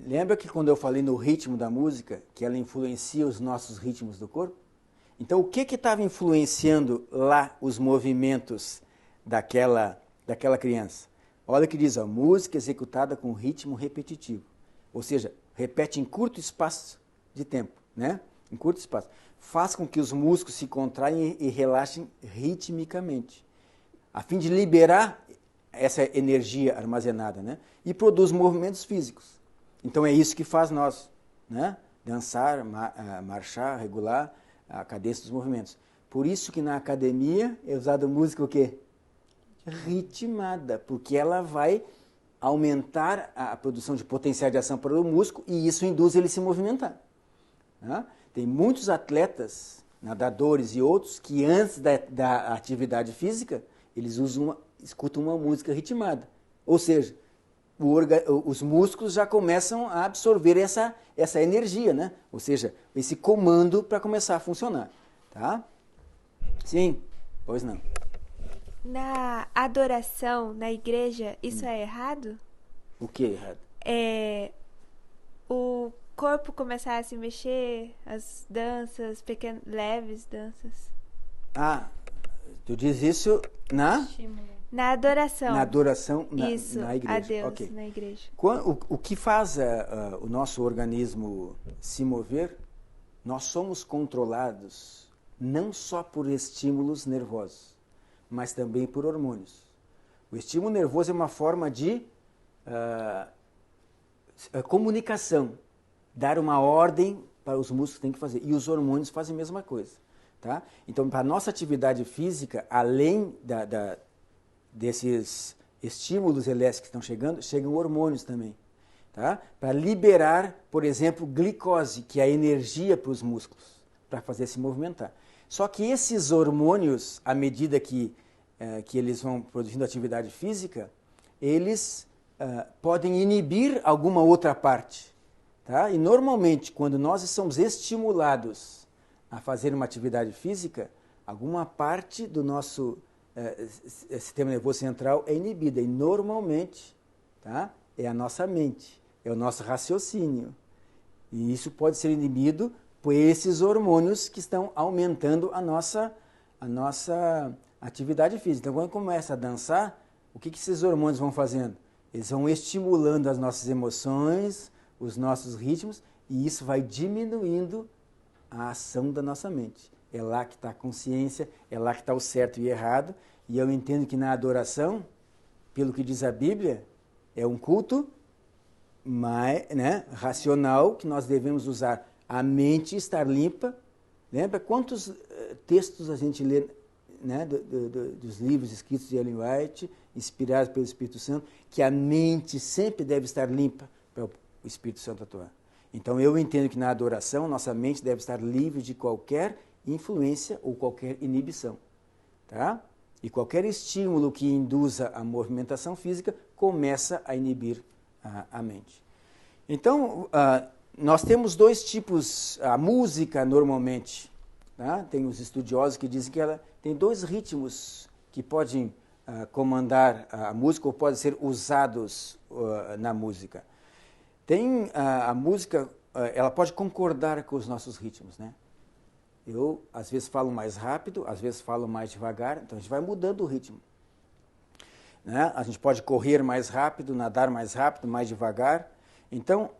lembra que quando eu falei no ritmo da música, que ela influencia os nossos ritmos do corpo? Então, o que estava influenciando lá os movimentos daquela criança? Olha o que diz, ó, música executada com ritmo repetitivo. Ou seja, repete em curto espaço de tempo, né? Em curto espaço. Faz com que os músculos se contraem e relaxem ritmicamente, a fim de liberar essa energia armazenada, né? E produz movimentos físicos. Então é isso que faz nós, né? Dançar, marchar, regular a cadência dos movimentos. Por isso que na academia é usada música o quê? Ritmada, porque ela vai aumentar a produção de potencial de ação para o músculo e isso induz ele a se movimentar, né? Tem muitos atletas, nadadores e outros, que antes da atividade física, eles escutam uma música ritmada. Ou seja, os músculos já começam a absorver essa energia, né? Ou seja, esse comando para começar a funcionar. Tá? Sim? Pois não. Na adoração, na igreja, isso é errado? O que é errado? O corpo começar a se mexer, as danças, leves danças. Tu diz isso na adoração. Na adoração isso, na igreja. A Deus, okay. Na igreja. O que faz o nosso organismo se mover, nós somos controlados não só por estímulos nervosos, mas também por hormônios. O estímulo nervoso é uma forma de comunicação, dar uma ordem para os músculos que têm que fazer. E os hormônios fazem a mesma coisa. Tá? Então, para a nossa atividade física, além desses estímulos elétricos que estão chegando, chegam hormônios também. Tá? Para liberar, por exemplo, glicose, que é a energia para os músculos, para fazer se movimentar. Só que esses hormônios, à medida que eles vão produzindo atividade física, eles podem inibir alguma outra parte. Tá? E normalmente, quando nós somos estimulados a fazer uma atividade física, alguma parte do nosso sistema nervoso central é inibida. E normalmente, tá? É a nossa mente, é o nosso raciocínio. E isso pode ser inibido por esses hormônios que estão aumentando a nossa atividade física. Então, quando começa a dançar, o que esses hormônios vão fazendo? Eles vão estimulando as nossas emoções, os nossos ritmos, e isso vai diminuindo a ação da nossa mente. É lá que está a consciência, é lá que está o certo e errado, e eu entendo que na adoração, pelo que diz a Bíblia, é um culto racional, que nós devemos usar a mente e estar limpa. Lembra quantos textos a gente lê, né, dos livros escritos de Ellen White, inspirados pelo Espírito Santo, que a mente sempre deve estar limpa para o Espírito Santo atuar. Então eu entendo que na adoração nossa mente deve estar livre de qualquer influência ou qualquer inibição. Tá? E qualquer estímulo que induza a movimentação física começa a inibir a mente. Então, nós temos dois tipos, a música normalmente, tá? Tem os estudiosos que dizem que ela tem dois ritmos que podem comandar a música ou podem ser usados na música. Tem a música, ela pode concordar com os nossos ritmos, né? Eu, às vezes, falo mais rápido, às vezes falo mais devagar, então a gente vai mudando o ritmo. Né? A gente pode correr mais rápido, nadar mais rápido, mais devagar. Então,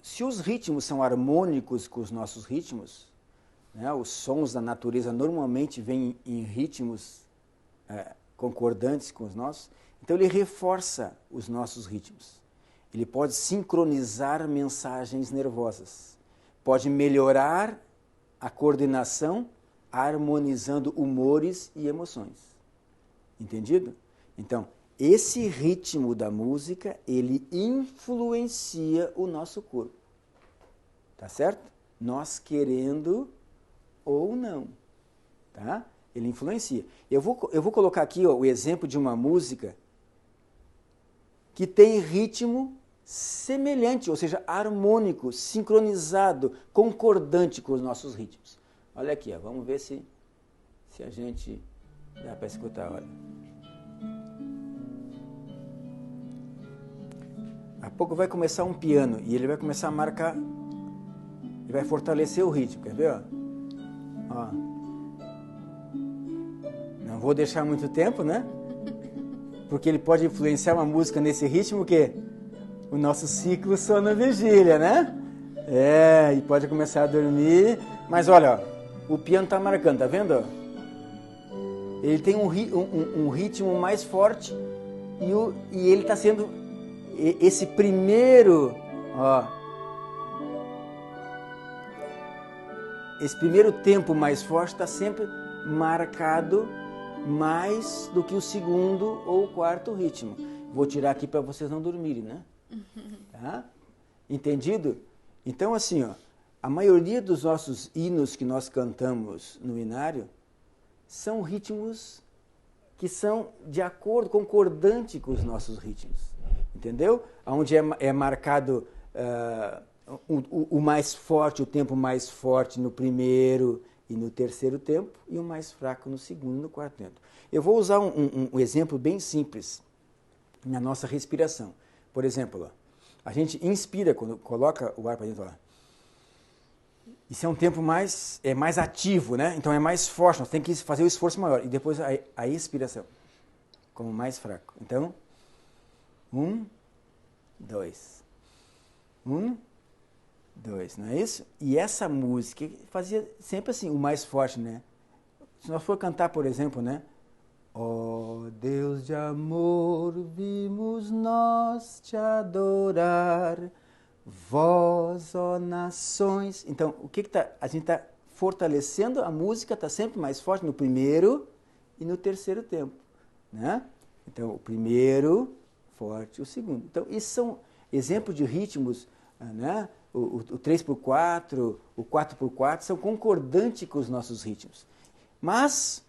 se os ritmos são harmônicos com os nossos ritmos, né? Os sons da natureza normalmente vêm em ritmos concordantes com os nossos, então ele reforça os nossos ritmos. Ele pode sincronizar mensagens nervosas, pode melhorar a coordenação, harmonizando humores e emoções. Entendido? Então, esse ritmo da música, ele influencia o nosso corpo. Tá certo? Nós querendo ou não. Tá? Ele influencia. Eu vou colocar aqui o exemplo de uma música que tem ritmo semelhante, ou seja, harmônico, sincronizado, concordante com os nossos ritmos. Olha aqui, vamos ver se a gente dá para escutar. Olha. A pouco vai começar um piano e ele vai começar a marcar, ele vai fortalecer o ritmo, quer ver? Ó. Não vou deixar muito tempo, né? Porque ele pode influenciar uma música nesse ritmo que o nosso ciclo sono-vigília, né? E pode começar a dormir. Mas olha, ó, o piano tá marcando, tá vendo? Ó? Ele tem um ritmo mais forte e ele tá sendo esse primeiro, ó, esse primeiro tempo mais forte está sempre marcado mais do que o segundo ou o quarto ritmo. Vou tirar aqui para vocês não dormirem, né? Tá? Entendido? Então, assim, ó, a maioria dos nossos hinos que nós cantamos no inário são ritmos que são de acordo, concordante com os nossos ritmos. Entendeu? Onde é marcado o mais forte, o tempo mais forte no primeiro e no terceiro tempo, e o mais fraco no segundo e no quarto tempo. Eu vou usar um exemplo bem simples na nossa respiração. Por exemplo, ó, a gente inspira quando coloca o ar para dentro lá. Isso é um tempo mais ativo, né? Então é mais forte, nós temos que fazer o esforço maior. E depois a expiração, como mais fraco. Então, 1, 2. 1, 2, não é isso? E essa música fazia sempre assim, o mais forte, né? Se nós for cantar, por exemplo, né? Ó Deus de amor, vimos nós te adorar, vós, ó nações. Então, o que tá? A gente está fortalecendo a música, está sempre mais forte no primeiro e no terceiro tempo, né? Então, o primeiro forte, o segundo. Então, isso são exemplos de ritmos, né? O 3x4, o 4x4 são concordantes com os nossos ritmos. Mas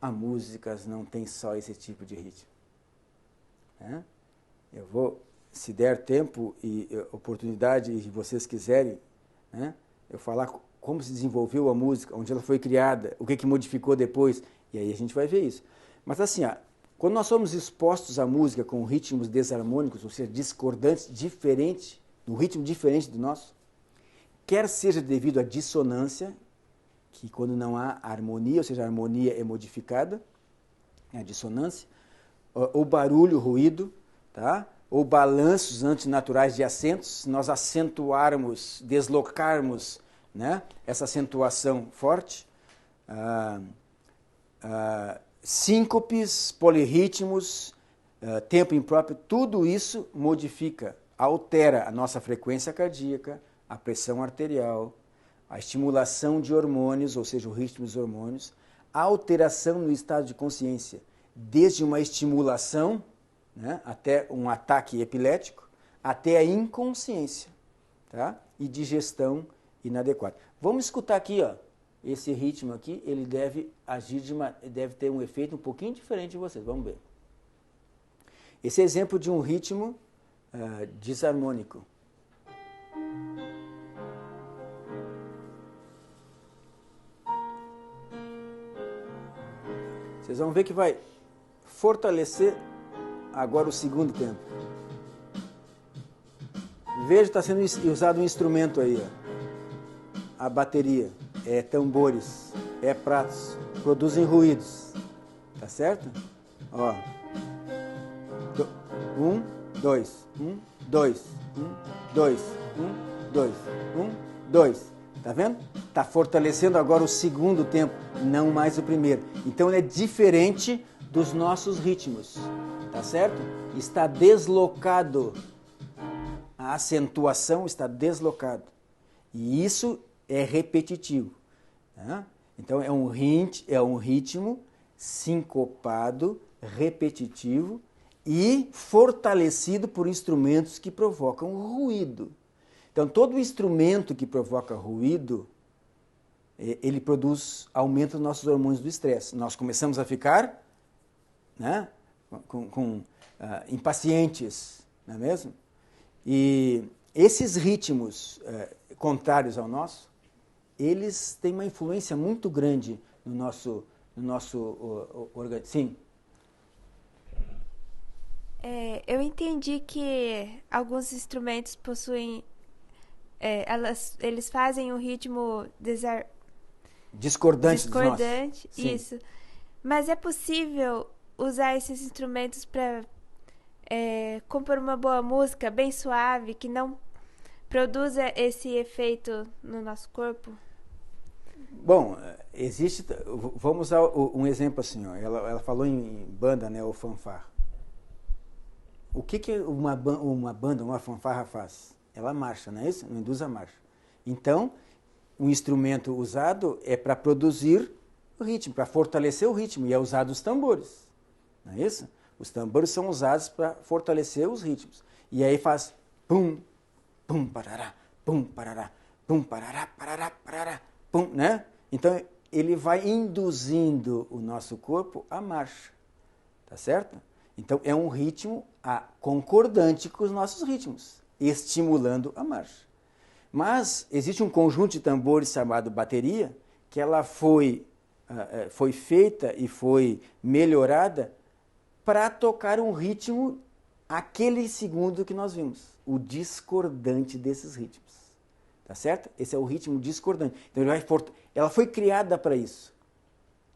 a música não tem só esse tipo de ritmo, né? Eu vou, se der tempo e oportunidade e vocês quiserem, né, eu falar como se desenvolveu a música, onde ela foi criada, o que modificou depois, e aí a gente vai ver isso. Mas assim, quando nós somos expostos à música com ritmos desarmônicos, ou seja, discordantes, diferentes, num ritmo diferente do nosso, quer seja devido à dissonância, que quando não há harmonia, ou seja, a harmonia é modificada, é a dissonância, ou barulho, ruído, tá? Ou balanços antinaturais de acentos, se nós acentuarmos, deslocarmos, né, essa acentuação forte, síncopes, polirritmos, tempo impróprio, tudo isso modifica, altera a nossa frequência cardíaca, a pressão arterial, a estimulação de hormônios, ou seja, o ritmo dos hormônios, a alteração no estado de consciência, desde uma estimulação, né, até um ataque epilético, até a inconsciência, tá? E digestão inadequada. Vamos escutar aqui, ó, esse ritmo aqui, ele deve agir deve ter um efeito um pouquinho diferente de vocês. Vamos ver. Esse é exemplo de um ritmo desarmônico. Vocês vão ver que vai fortalecer agora o segundo tempo. Veja, está sendo usado um instrumento aí, ó. A bateria, tambores, pratos, produzem ruídos, tá certo? Ó, 1, 2, 1, 2, 1, 2, 1, 2, 1, 2. Tá vendo? Está fortalecendo agora o segundo tempo, não mais o primeiro. Então ele é diferente dos nossos ritmos, tá certo? Está deslocado, a acentuação está deslocada. E isso é repetitivo, né? Então é um ritmo sincopado, repetitivo e fortalecido por instrumentos que provocam ruído. Então todo instrumento que provoca ruído, ele produz aumento dos nossos hormônios do estresse. Nós começamos a ficar, né, impacientes, não é mesmo? E esses ritmos contrários ao nosso, eles têm uma influência muito grande no nosso organismo. Sim. Eu entendi que alguns instrumentos possuem, eles fazem um ritmo discordante. Isso. Mas é possível usar esses instrumentos para compor uma boa música bem suave, que não produz esse efeito no nosso corpo? Bom, existe. Vamos usar um exemplo assim, ó. Ela falou em banda, né, ou fanfarra. O que uma banda, uma fanfarra faz? Ela marcha, não é isso? Não induz a marcha. Então, o instrumento usado é para produzir o ritmo, para fortalecer o ritmo, e é usado os tambores, não é isso? Os tambores são usados para fortalecer os ritmos. E aí faz pum, pum, parará, pum, parará, pum, parará, parará, parará, pum, né? Então, ele vai induzindo o nosso corpo à marcha, tá certo? Então, é um ritmo concordante com os nossos ritmos, estimulando a marcha. Mas existe um conjunto de tambores chamado bateria, que ela foi feita e foi melhorada para tocar um ritmo aquele segundo que nós vimos, o discordante desses ritmos. Tá certo? Esse é o ritmo discordante. Então, ela foi criada para isso.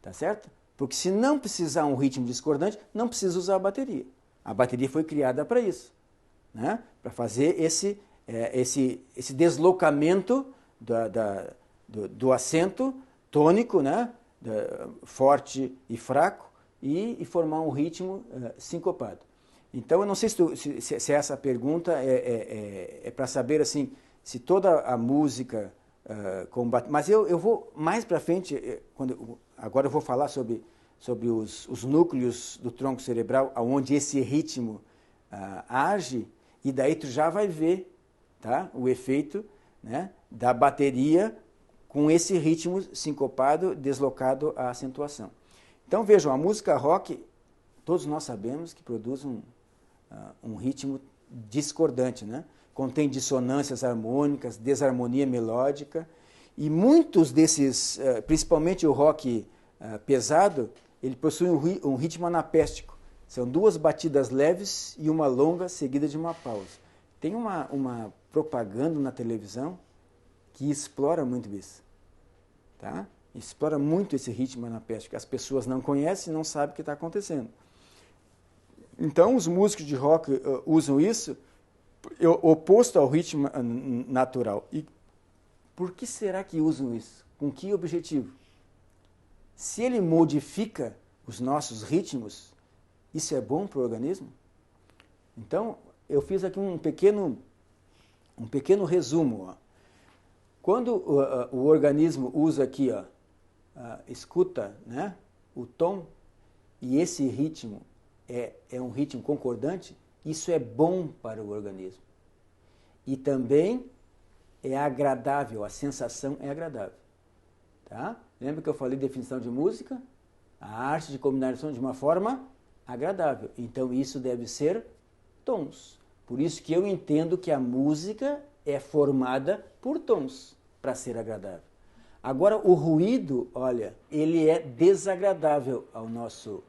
Tá certo? Porque se não precisar um ritmo discordante, não precisa usar a bateria. A bateria foi criada para isso, né? Para fazer esse deslocamento do acento tônico, né? Forte e fraco, e formar um ritmo sincopado. Então, eu não sei se essa pergunta é para saber assim, se toda a música combate. Mas eu vou mais para frente, agora eu vou falar sobre os núcleos do tronco cerebral, onde esse ritmo age, e daí tu já vai ver, tá, o efeito, né, da bateria com esse ritmo sincopado, deslocado à acentuação. Então vejam, a música rock, todos nós sabemos que produz um ritmo discordante, né? Contém dissonâncias harmônicas, desarmonia melódica, e muitos desses, principalmente o rock pesado, ele possui um ritmo anapéstico. São duas batidas leves e uma longa seguida de uma pausa. Tem uma propaganda na televisão que explora muito isso, tá? Explora muito esse ritmo anapéstico. As pessoas não conhecem e não sabem o que está acontecendo. Então, os músicos de rock usam isso oposto ao ritmo natural. E por que será que usam isso? Com que objetivo? Se ele modifica os nossos ritmos, isso é bom para o organismo? Então, eu fiz aqui um pequeno resumo. Ó. Quando o organismo usa aqui, ó, escuta, né, o tom, e esse ritmo é um ritmo concordante, isso é bom para o organismo. E também é agradável, a sensação é agradável. Tá? Lembra que eu falei definição de música? A arte de combinar som de uma forma agradável. Então isso deve ser tons. Por isso que eu entendo que a música é formada por tons para ser agradável. Agora o ruído, olha, ele é desagradável ao nosso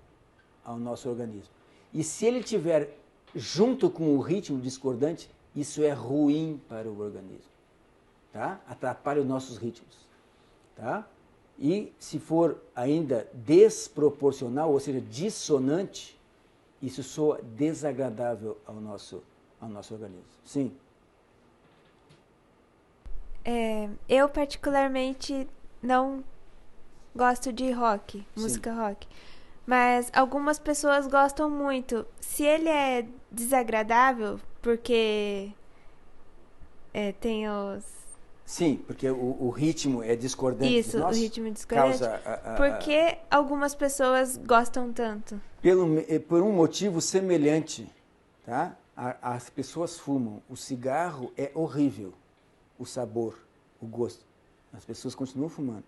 organismo. E se ele tiver junto com o ritmo discordante, isso é ruim para o organismo. Tá? Atrapalha os nossos ritmos. Tá? E se for ainda desproporcional, ou seja, dissonante, isso soa desagradável ao nosso organismo. Sim. Eu particularmente não gosto de rock, música rock. Mas algumas pessoas gostam muito. Se ele é desagradável, porque tem os... Sim, porque o ritmo é discordante. Isso, o ritmo é discordante. Por que algumas pessoas gostam tanto? Por um motivo semelhante. Tá? As pessoas fumam. O cigarro é horrível. O sabor, o gosto. As pessoas continuam fumando.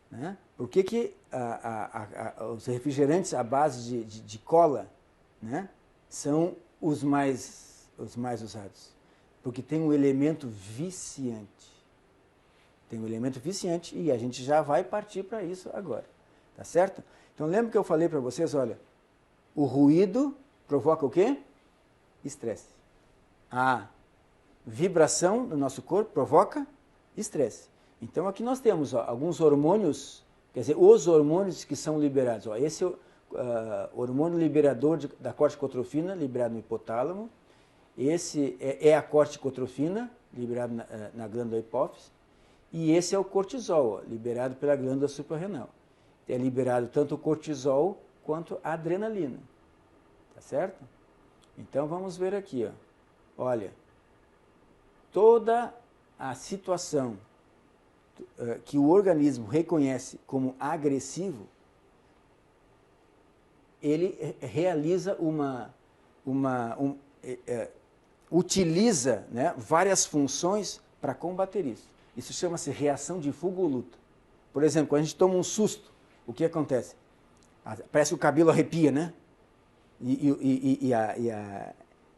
Né? Por que os refrigerantes à base de cola, né, são os mais usados? Porque tem um elemento viciante. Tem um elemento viciante e a gente já vai partir para isso agora. Tá certo? Então lembra que eu falei para vocês, olha, o ruído provoca o quê? Estresse. A vibração do nosso corpo provoca estresse. Então aqui nós temos alguns hormônios, quer dizer, os hormônios que são liberados. Esse é o hormônio liberador da corticotrofina, liberado no hipotálamo. Esse é a corticotrofina, liberado na glândula hipófise, e esse é o cortisol, ó, liberado pela glândula suprarrenal. É liberado tanto o cortisol quanto a adrenalina, tá certo? Então vamos ver aqui, ó. Olha, toda a situação que o organismo reconhece como agressivo, ele realiza utiliza, né, várias funções para combater isso. Isso chama-se reação de fuga ou luta. Por exemplo, quando a gente toma um susto, o que acontece? Parece que o cabelo arrepia, né? E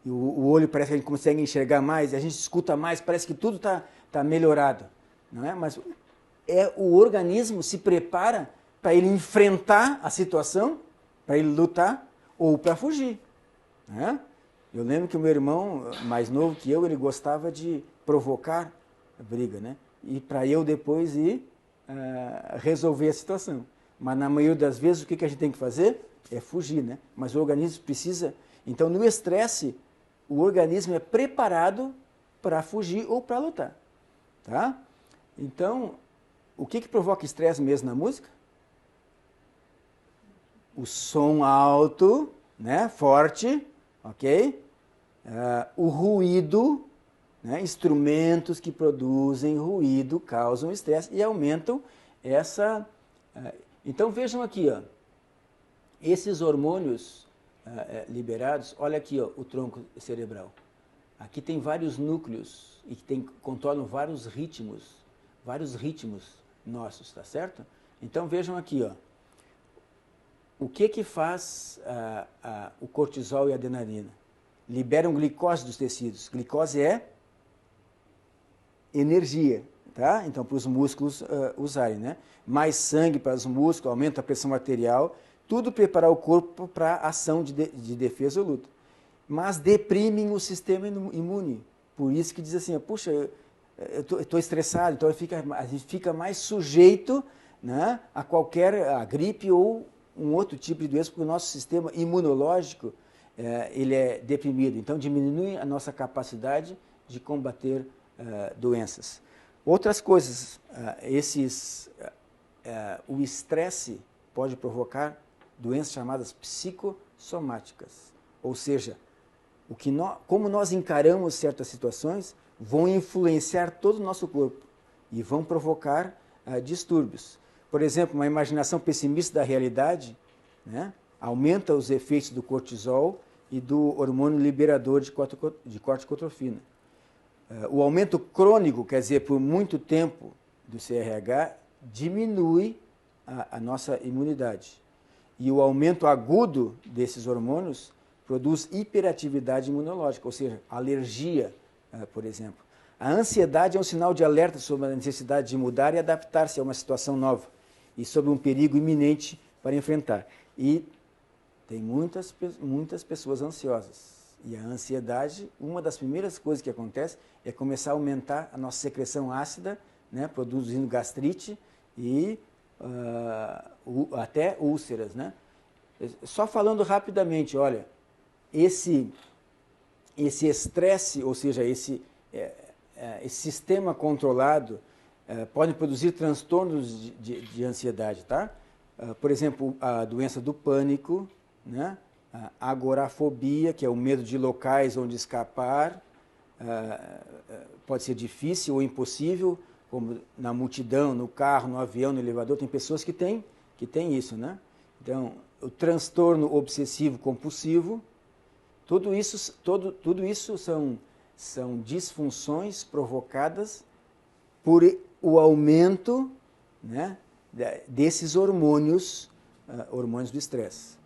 o olho parece que a gente consegue enxergar mais, a gente escuta mais, parece que tudo está melhorado. Não é? Mas o organismo se prepara para ele enfrentar a situação, para ele lutar ou para fugir. Né? Eu lembro que o meu irmão, mais novo que eu, ele gostava de provocar a briga, né? E para eu depois ir resolver a situação. Mas na maioria das vezes o que a gente tem que fazer é fugir, né? Mas o organismo precisa... Então no estresse, o organismo é preparado para fugir ou para lutar. Tá? Então, o que provoca estresse mesmo na música? O som alto, né? Forte, ok? O ruído, né? Instrumentos que produzem ruído causam estresse e aumentam essa... Então vejam aqui, ó, esses hormônios liberados, olha aqui, ó, o tronco cerebral. Aqui tem vários núcleos e que controlam vários ritmos nossos, tá certo? Então vejam aqui, ó, o que faz o cortisol e a adrenalina? Liberam glicose dos tecidos. Glicose é energia, tá? Então para os músculos usarem, né? Mais sangue para os músculos, aumenta a pressão arterial, tudo preparar o corpo para ação de defesa ou luta. Mas deprimem o sistema imune. Por isso que diz assim, puxa, eu estou estressado, então a gente fica mais sujeito, né, a gripe ou um outro tipo de doença, porque o nosso sistema imunológico ele é deprimido. Então diminui a nossa capacidade de combater doenças. Outras coisas, o estresse pode provocar doenças chamadas psicossomáticas, ou seja, como nós encaramos certas situações vão influenciar todo o nosso corpo e vão provocar distúrbios. Por exemplo, uma imaginação pessimista da realidade, né, aumenta os efeitos do cortisol e do hormônio liberador de corticotropina. O aumento crônico, quer dizer, por muito tempo do CRH, diminui a nossa imunidade. E o aumento agudo desses hormônios produz hiperatividade imunológica, ou seja, alergia, por exemplo. A ansiedade é um sinal de alerta sobre a necessidade de mudar e adaptar-se a uma situação nova e sobre um perigo iminente para enfrentar. E tem muitas pessoas ansiosas. E a ansiedade, uma das primeiras coisas que acontece é começar a aumentar a nossa secreção ácida, né, produzindo gastrite e até úlceras, né? Só falando rapidamente, olha, esse estresse, ou seja, esse sistema controlado pode produzir transtornos de ansiedade, tá? Por exemplo, a doença do pânico, né? A agorafobia, que é o medo de locais onde escapar, pode ser difícil ou impossível, como na multidão, no carro, no avião, no elevador, tem pessoas que têm isso, né? Então, o transtorno obsessivo compulsivo, tudo isso são disfunções provocadas por o aumento, né, desses hormônios do estresse.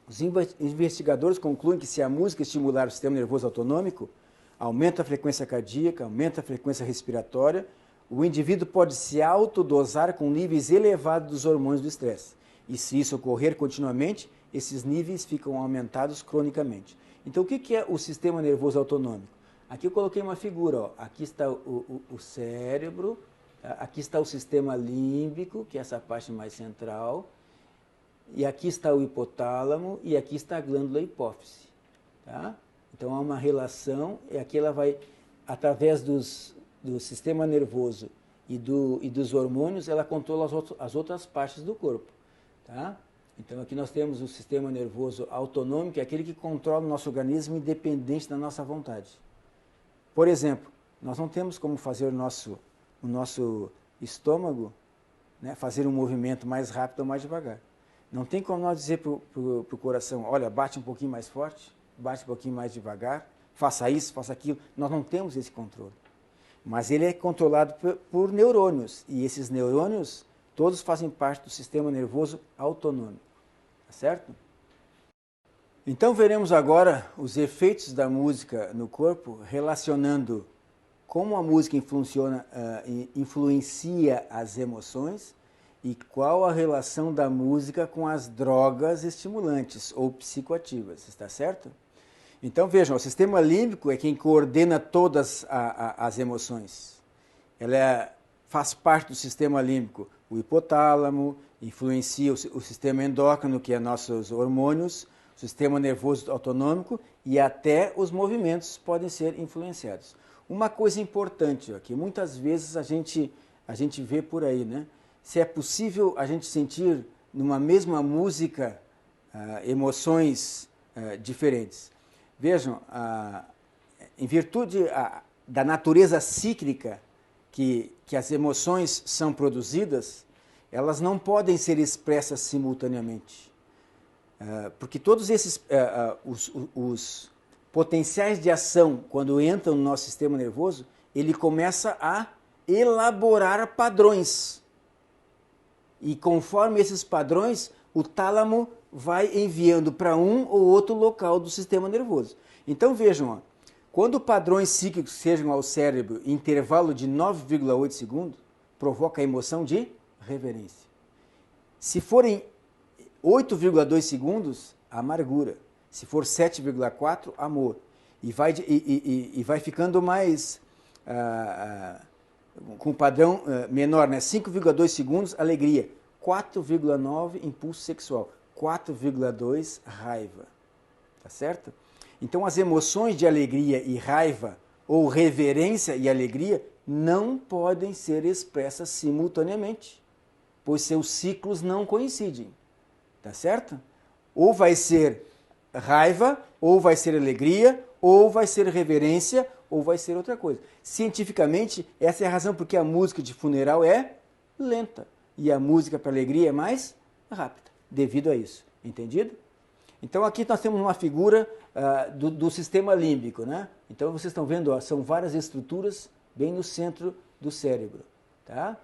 Os investigadores concluem que se a música estimular o sistema nervoso autonômico, aumenta a frequência cardíaca, aumenta a frequência respiratória, o indivíduo pode se autodosar com níveis elevados dos hormônios do estresse. E se isso ocorrer continuamente, esses níveis ficam aumentados cronicamente. Então, o que é o sistema nervoso autonômico? Aqui eu coloquei uma figura, ó. Aqui está o cérebro, aqui está o sistema límbico, que é essa parte mais central, e aqui está o hipotálamo, e aqui está a glândula hipófise. Tá? Então há uma relação, e aqui ela vai, através do sistema nervoso e dos hormônios, ela controla as outras partes do corpo. Tá? Então aqui nós temos o sistema nervoso autonômico, que é aquele que controla o nosso organismo independente da nossa vontade. Por exemplo, nós não temos como fazer o nosso estômago, né, fazer um movimento mais rápido ou mais devagar. Não tem como nós dizer para o coração, olha, bate um pouquinho mais forte, bate um pouquinho mais devagar, faça isso, faça aquilo. Nós não temos esse controle. Mas ele é controlado por neurônios, e esses neurônios todos fazem parte do sistema nervoso autonômico. Tá certo? Então veremos agora os efeitos da música no corpo, relacionando como a música influencia as emoções e qual a relação da música com as drogas estimulantes ou psicoativas, está certo? Então vejam, o sistema límbico é quem coordena todas as emoções. Ela faz parte do sistema límbico. O hipotálamo influencia o sistema endócrino, que é nossos hormônios, o sistema nervoso autonômico, e até os movimentos podem ser influenciados. Uma coisa importante, ó, que muitas vezes a gente vê por aí, né? Se é possível a gente sentir numa mesma música emoções diferentes. Vejam, em virtude da natureza cíclica que as emoções são produzidas, elas não podem ser expressas simultaneamente. Porque todos esses os potenciais de ação, quando entram no nosso sistema nervoso, ele começa a elaborar padrões. E conforme esses padrões, o tálamo vai enviando para um ou outro local do sistema nervoso. Então vejam, ó, quando padrões cíclicos chegam ao cérebro em intervalo de 9,8 segundos, provoca a emoção de reverência. Se forem 8,2 segundos, amargura. Se for 7,4, amor. E vai ficando mais com padrão menor, né? 5,2 segundos, alegria. 4,9, impulso sexual. 4,2, raiva. Tá certo? Então as emoções de alegria e raiva, ou reverência e alegria, não podem ser expressas simultaneamente, pois seus ciclos não coincidem. Tá certo? Ou vai ser raiva, ou vai ser alegria, ou vai ser reverência, ou vai ser outra coisa. Cientificamente, essa é a razão porque a música de funeral é lenta e a música para alegria é mais rápida, devido a isso. Entendido? Então aqui nós temos uma figura do sistema límbico, né? Então vocês estão vendo, ó, são várias estruturas bem no centro do cérebro, tá?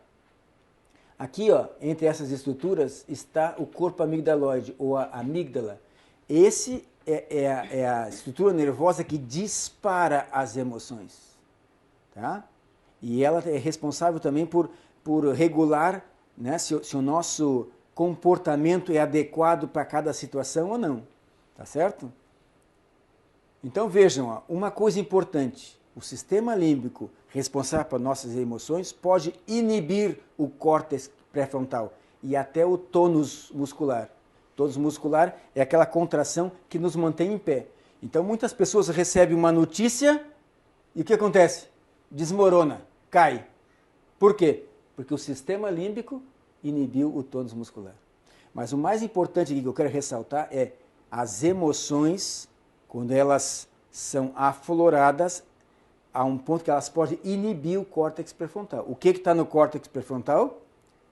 Aqui, ó, entre essas estruturas está o corpo amigdaloide, ou a amígdala. Esse é a estrutura nervosa que dispara as emoções, tá? E ela é responsável também por regular, né, se o nosso comportamento é adequado para cada situação ou não, tá certo? Então vejam, ó, uma coisa importante, o sistema límbico responsável por nossas emoções pode inibir o córtex pré-frontal e até o tônus muscular. Tônus muscular é aquela contração que nos mantém em pé. Então muitas pessoas recebem uma notícia e o que acontece? Desmorona, cai. Por quê? Porque o sistema límbico inibiu o tônus muscular. Mas o mais importante aqui que eu quero ressaltar é as emoções, quando elas são afloradas, a um ponto que elas podem inibir o córtex pré-frontal. O que está no córtex pré-frontal?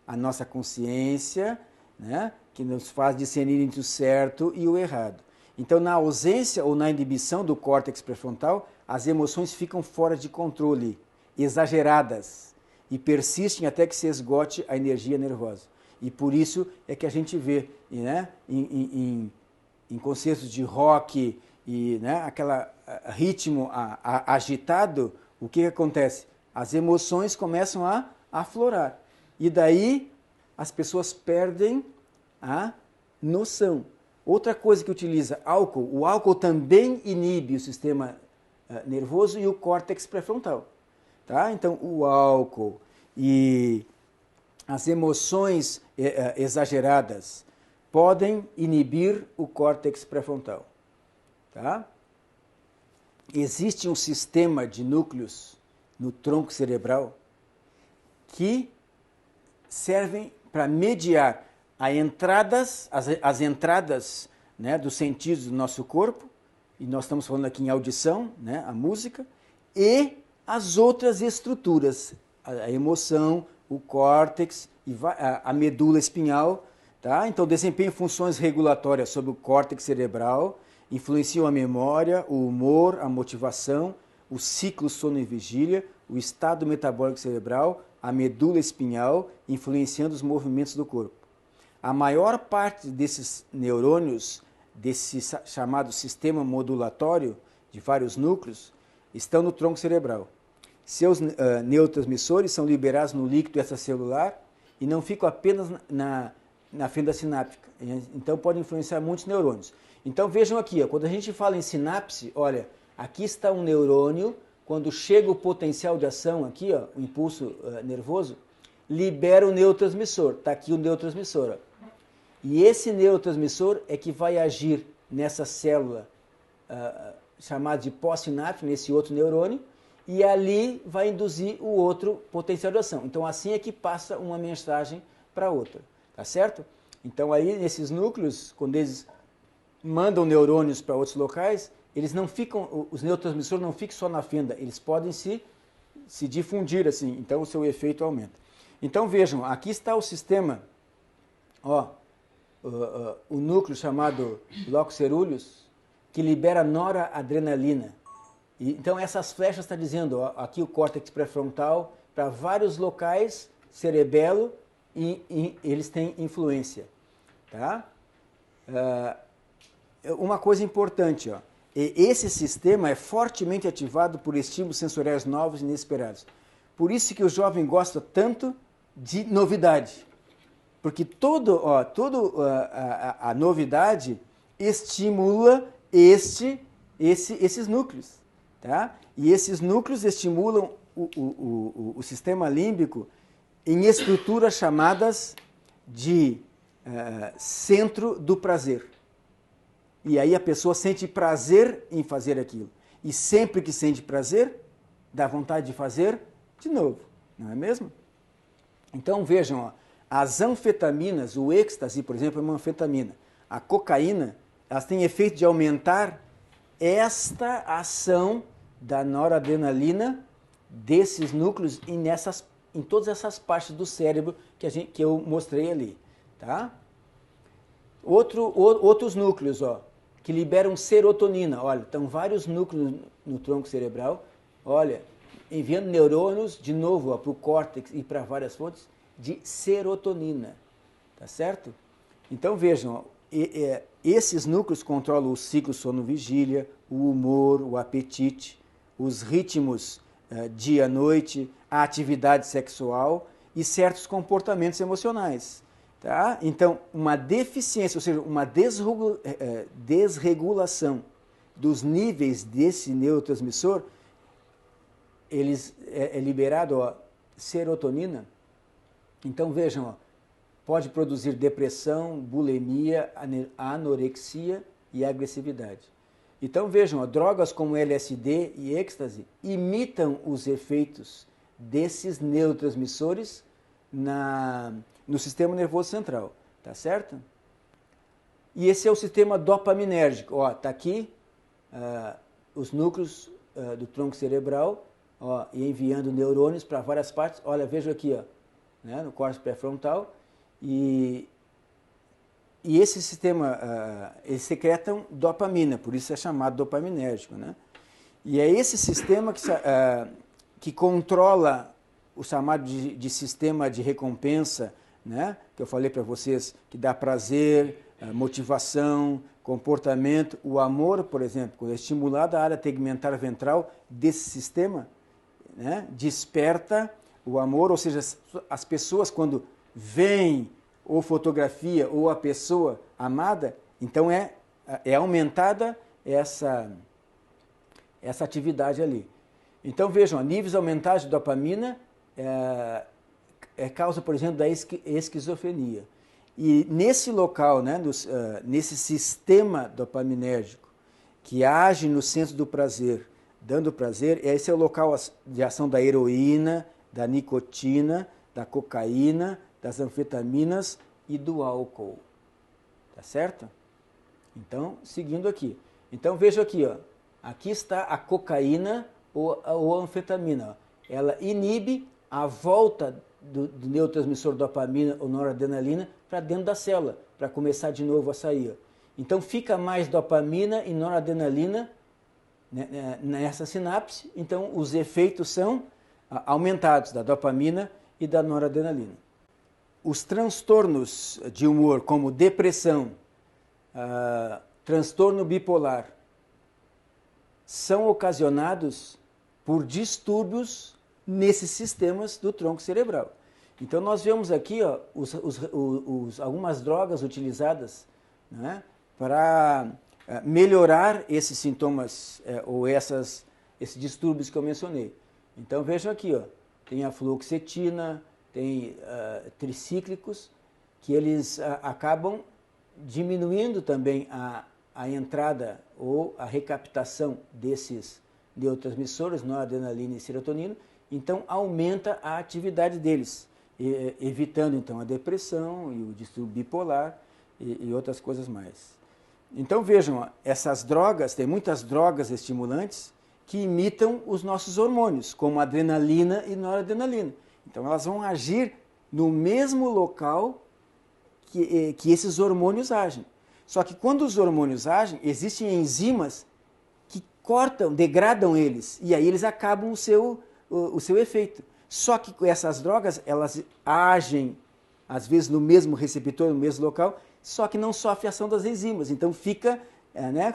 A nossa consciência, né, que nos faz discernir entre o certo e o errado. Então, na ausência ou na inibição do córtex pré-frontal, as emoções ficam fora de controle, exageradas, e persistem até que se esgote a energia nervosa. E por isso é que a gente vê, né, em concertos de rock e, né, aquele ritmo agitado, o que acontece? As emoções começam a aflorar. E daí as pessoas perdem a noção. Outra coisa que utiliza álcool, o álcool também inibe o sistema nervoso e o córtex pré-frontal. Tá? Então, o álcool e as emoções exageradas podem inibir o córtex pré-frontal. Tá? existe um sistema de núcleos no tronco cerebral que servem para mediar as entradas, né, dos sentidos do nosso corpo, e nós estamos falando aqui em audição, né, a música, e as outras estruturas, a emoção, o córtex, a medula espinhal. Tá? Então, desempenham funções regulatórias sobre o córtex cerebral, influenciam a memória, o humor, a motivação, o ciclo sono e vigília, o estado metabólico cerebral, a medula espinhal, influenciando os movimentos do corpo. A maior parte desses neurônios, desse chamado sistema modulatório, de vários núcleos, estão no tronco cerebral. Seus neurotransmissores são liberados no líquido extracelular e não ficam apenas na fenda sináptica. Então, pode influenciar muitos neurônios. Então, vejam aqui, ó, quando a gente fala em sinapse, olha, aqui está um neurônio, quando chega o potencial de ação aqui, ó, o impulso nervoso, libera o neurotransmissor. Está aqui o neurotransmissor. Ó. E esse neurotransmissor é que vai agir nessa célula chamada de pós-sináptica, nesse outro neurônio, e ali vai induzir o outro potencial de ação. Então, assim é que passa uma mensagem para outra. Tá certo? Então, aí, nesses núcleos, quando eles mandam neurônios para outros locais, eles não ficam, os neurotransmissores não ficam só na fenda, eles podem se difundir assim, então o seu efeito aumenta. Então, vejam, aqui está o sistema, ó, o núcleo chamado locus coeruleus, que libera noradrenalina. E, então, essas flechas estão dizendo, ó, aqui o córtex pré-frontal, para vários locais, cerebelo, e eles têm influência. Tá? Uma coisa importante, ó, esse sistema é fortemente ativado por estímulos sensoriais novos e inesperados. Por isso que o jovem gosta tanto de novidade. Porque a novidade estimula esses núcleos. Tá? E esses núcleos estimulam o sistema límbico em estruturas chamadas de centro do prazer. E aí a pessoa sente prazer em fazer aquilo. E sempre que sente prazer, dá vontade de fazer de novo. Não é mesmo? Então vejam, ó, as anfetaminas, o êxtase, por exemplo, é uma anfetamina. A cocaína, elas têm efeito de aumentar esta ação da noradrenalina desses núcleos em todas essas partes do cérebro que eu mostrei ali. Tá? Outros núcleos, ó, que liberam serotonina. Olha, estão vários núcleos no tronco cerebral, olha, enviando neurônios, de novo, para o córtex e para várias fontes, de serotonina. Tá certo? Então vejam, ó, esses núcleos controlam o ciclo sono-vigília, o humor, o apetite, os ritmos dia-noite, a atividade sexual e certos comportamentos emocionais. Tá? Então, uma deficiência, ou seja, uma desregulação dos níveis desse neurotransmissor, é liberado, ó, serotonina. Então, vejam, ó, pode produzir depressão, bulimia, anorexia e agressividade. Então, vejam, ó, drogas como LSD e êxtase imitam os efeitos desses neurotransmissores no sistema nervoso central, tá certo? E esse é o sistema dopaminérgico. Ó, tá aqui os núcleos do tronco cerebral, ó, e enviando neurônios para várias partes. Olha, veja aqui, ó, né, no córtex pré-frontal. E esse sistema, eles secretam dopamina, por isso é chamado dopaminérgico, né? E é esse sistema que controla o chamado de sistema de recompensa, né? Que eu falei para vocês, que dá prazer, motivação, comportamento. O amor, por exemplo, quando é estimulada a área tegmentar ventral desse sistema, né, desperta o amor, ou seja, as pessoas quando veem ou fotografia ou a pessoa amada, então é aumentada essa atividade ali. Então vejam, níveis aumentados de dopamina é causa, por exemplo, da esquizofrenia. E nesse local, né, nesse sistema dopaminérgico que age no centro do prazer dando prazer. Esse é o local de ação da heroína, da nicotina, da cocaína, das anfetaminas e do álcool. Tá certo? Então, seguindo aqui. Então, veja aqui, ó. Aqui está a cocaína ou a anfetamina. Ó. Ela inibe a volta do neurotransmissor dopamina ou noradrenalina para dentro da célula, para começar de novo a sair. Ó. Então, fica mais dopamina e noradrenalina nessa sinapse. Então, os efeitos são aumentados da dopamina e da noradrenalina. Os transtornos de humor, como depressão, transtorno bipolar, são ocasionados por distúrbios nesses sistemas do tronco cerebral. Então, nós vemos aqui ó, algumas drogas utilizadas, né, para melhorar esses sintomas ou esses distúrbios que eu mencionei. Então, vejam aqui, ó, tem a fluoxetina, tem tricíclicos, que eles acabam diminuindo também a entrada ou a recaptação desses neurotransmissores, noradrenalina e serotonina, então aumenta a atividade deles, evitando então a depressão e o distúrbio bipolar e outras coisas mais. Então vejam, ó, essas drogas, tem muitas drogas estimulantes que imitam os nossos hormônios, como adrenalina e noradrenalina. Então elas vão agir no mesmo local que esses hormônios agem. Só que quando os hormônios agem, existem enzimas que cortam, degradam eles, e aí eles acabam o seu efeito. Só que essas drogas, elas agem, às vezes, no mesmo receptor, no mesmo local, só que não sofre a ação das enzimas. Então fica,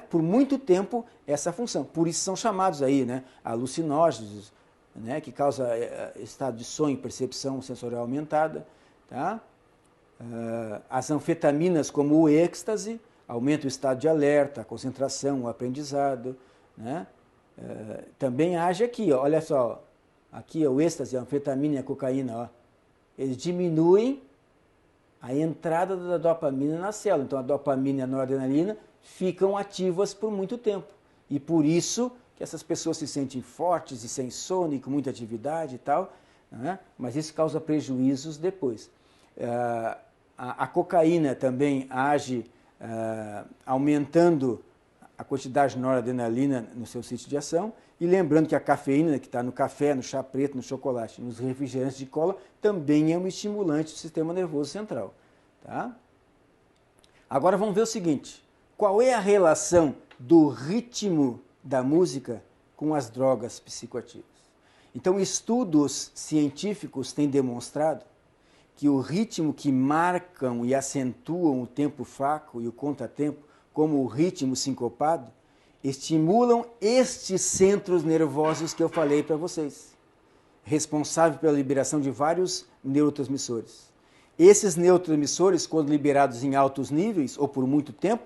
por muito tempo, essa função. Por isso são chamados aí, né, alucinógenos, né, que causa estado de sonho, percepção sensorial aumentada, tá? As anfetaminas, como o êxtase, aumenta o estado de alerta, a concentração, o aprendizado, né? Também age aqui, ó, olha só, aqui ó, o êxtase, a anfetamina e a cocaína, ó, eles diminuem a entrada da dopamina na célula. Então a dopamina e a noradrenalina ficam ativas por muito tempo. E por isso que essas pessoas se sentem fortes e sem sono e com muita atividade e tal, né? Mas isso causa prejuízos depois. A cocaína também age aumentando a quantidade de noradrenalina no seu sítio de ação. E lembrando que a cafeína, que está no café, no chá preto, no chocolate, nos refrigerantes de cola, também é um estimulante do sistema nervoso central. Tá? Agora vamos ver o seguinte: qual é a relação do ritmo da música com as drogas psicoativas? Então, estudos científicos têm demonstrado que o ritmo que marcam e acentuam o tempo fraco e o contratempo, como o ritmo sincopado, estimulam estes centros nervosos que eu falei para vocês, responsável pela liberação de vários neurotransmissores. Esses neurotransmissores, quando liberados em altos níveis ou por muito tempo,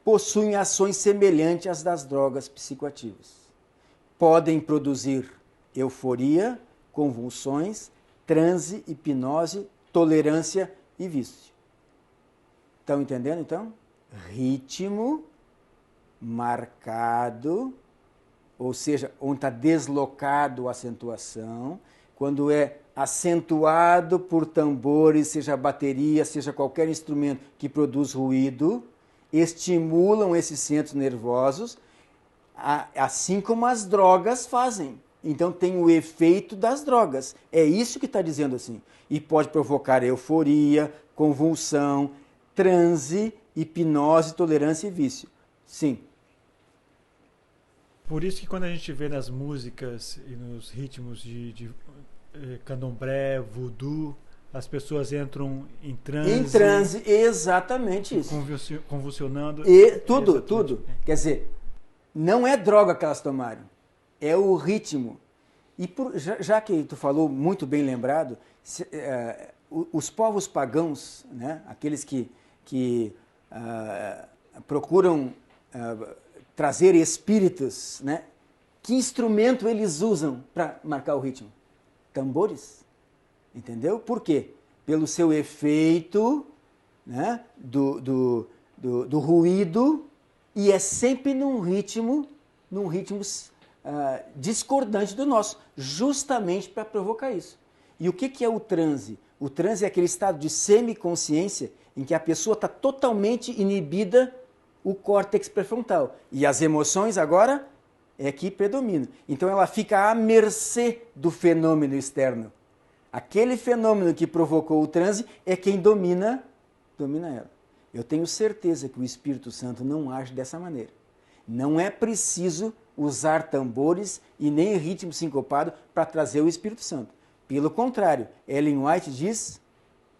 possuem ações semelhantes às das drogas psicoativas. Podem produzir euforia, convulsões, transe, hipnose, tolerância e vício. Estão entendendo, então? Ritmo marcado, ou seja, onde está deslocado a acentuação, quando é acentuado por tambores, seja bateria, seja qualquer instrumento que produz ruído, estimulam esses centros nervosos, assim como as drogas fazem. Então tem o efeito das drogas. É isso que está dizendo assim. E pode provocar euforia, convulsão, transe, hipnose, tolerância e vício. Sim. Por isso que quando a gente vê nas músicas e nos ritmos de candomblé, voodoo, as pessoas entram em transe. Em transe, exatamente isso. Convulsionando. E tudo. Quer dizer, não é droga que elas tomaram, é o ritmo. E já que tu falou muito bem lembrado, os povos pagãos, né, aqueles que procuram trazer espíritos, né, que instrumento eles usam para marcar o ritmo? Tambores. Entendeu? Por quê? Pelo seu efeito, né, do ruído, e é sempre num ritmo discordante do nosso, justamente para provocar isso. E o que é o transe? O transe é aquele estado de semiconsciência em que a pessoa está totalmente inibida o córtex pré-frontal. E as emoções agora é que predominam. Então ela fica à mercê do fenômeno externo. Aquele fenômeno que provocou o transe é quem domina ela. Eu tenho certeza que o Espírito Santo não age dessa maneira. Não é preciso usar tambores e nem ritmo sincopado para trazer o Espírito Santo. Pelo contrário, Ellen White diz,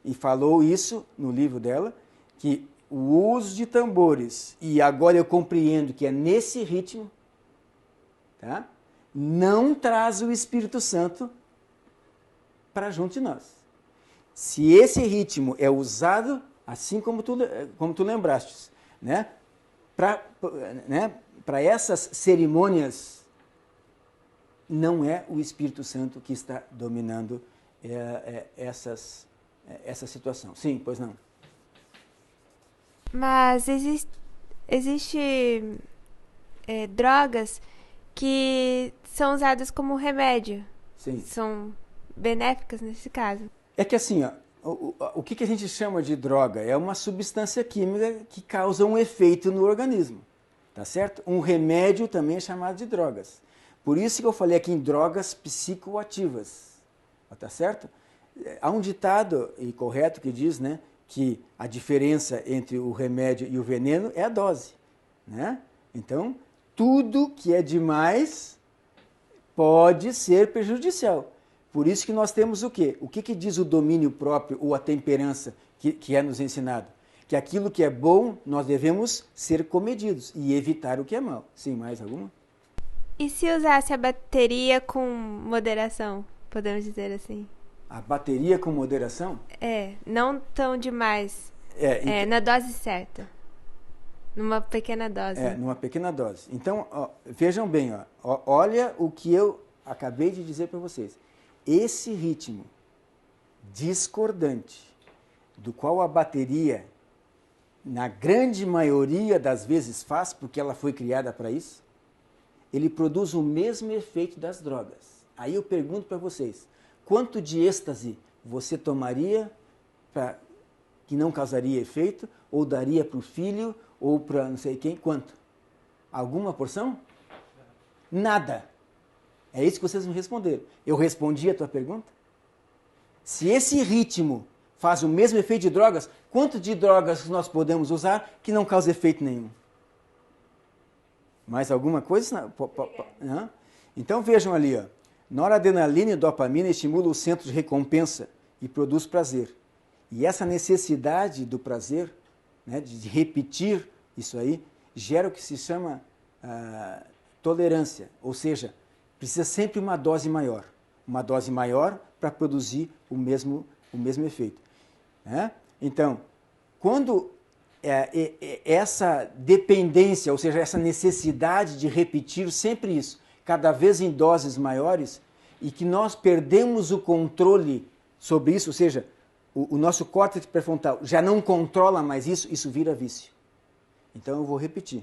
e falou isso no livro dela, que o uso de tambores, e agora eu compreendo que é nesse ritmo, tá? Não traz o Espírito Santo para junto de nós. Se esse ritmo é usado, assim como tu lembraste, né? Para essas cerimônias, não é o Espírito Santo que está dominando essa situação. Sim, pois não. Mas existe drogas que são usadas como remédio. Sim. São benéficas nesse caso. É que assim, ó, o que a gente chama de droga? É uma substância química que causa um efeito no organismo. Tá certo? Um remédio também é chamado de drogas. Por isso que eu falei aqui em drogas psicoativas. Tá certo? Há um ditado, e correto, que diz, né, que a diferença entre o remédio e o veneno é a dose. Né? Então, tudo que é demais pode ser prejudicial. Por isso que nós temos o quê? O que diz o domínio próprio ou a temperança que é nos ensinado? Que aquilo que é bom, nós devemos ser comedidos e evitar o que é mal. Sim, mais alguma? E se usasse a bateria com moderação, podemos dizer assim? A bateria com moderação? Não tão demais. Na dose certa. Numa pequena dose. Numa pequena dose. Então, vejam bem, olha o que eu acabei de dizer para vocês. Esse ritmo discordante, do qual a bateria, na grande maioria das vezes faz, porque ela foi criada para isso, ele produz o mesmo efeito das drogas. Aí eu pergunto para vocês, quanto de êxtase você tomaria que não causaria efeito, ou daria para o filho, ou para não sei quem, quanto? Alguma porção? Nada. É isso que vocês me responderam. Eu respondi a tua pergunta? Se esse ritmo faz o mesmo efeito de drogas, quanto de drogas nós podemos usar que não causa efeito nenhum? Mais alguma coisa? Não? Então vejam ali, noradrenalina e dopamina estimulam o centro de recompensa e produz prazer. E essa necessidade do prazer, né, de repetir isso aí, gera o que se chama tolerância, ou seja, precisa sempre uma dose maior para produzir o mesmo efeito. Né? Então, quando essa dependência, ou seja, essa necessidade de repetir sempre isso, cada vez em doses maiores, e que nós perdemos o controle sobre isso, ou seja, o nosso córtex pré-frontal já não controla mais isso vira vício. Então eu vou repetir.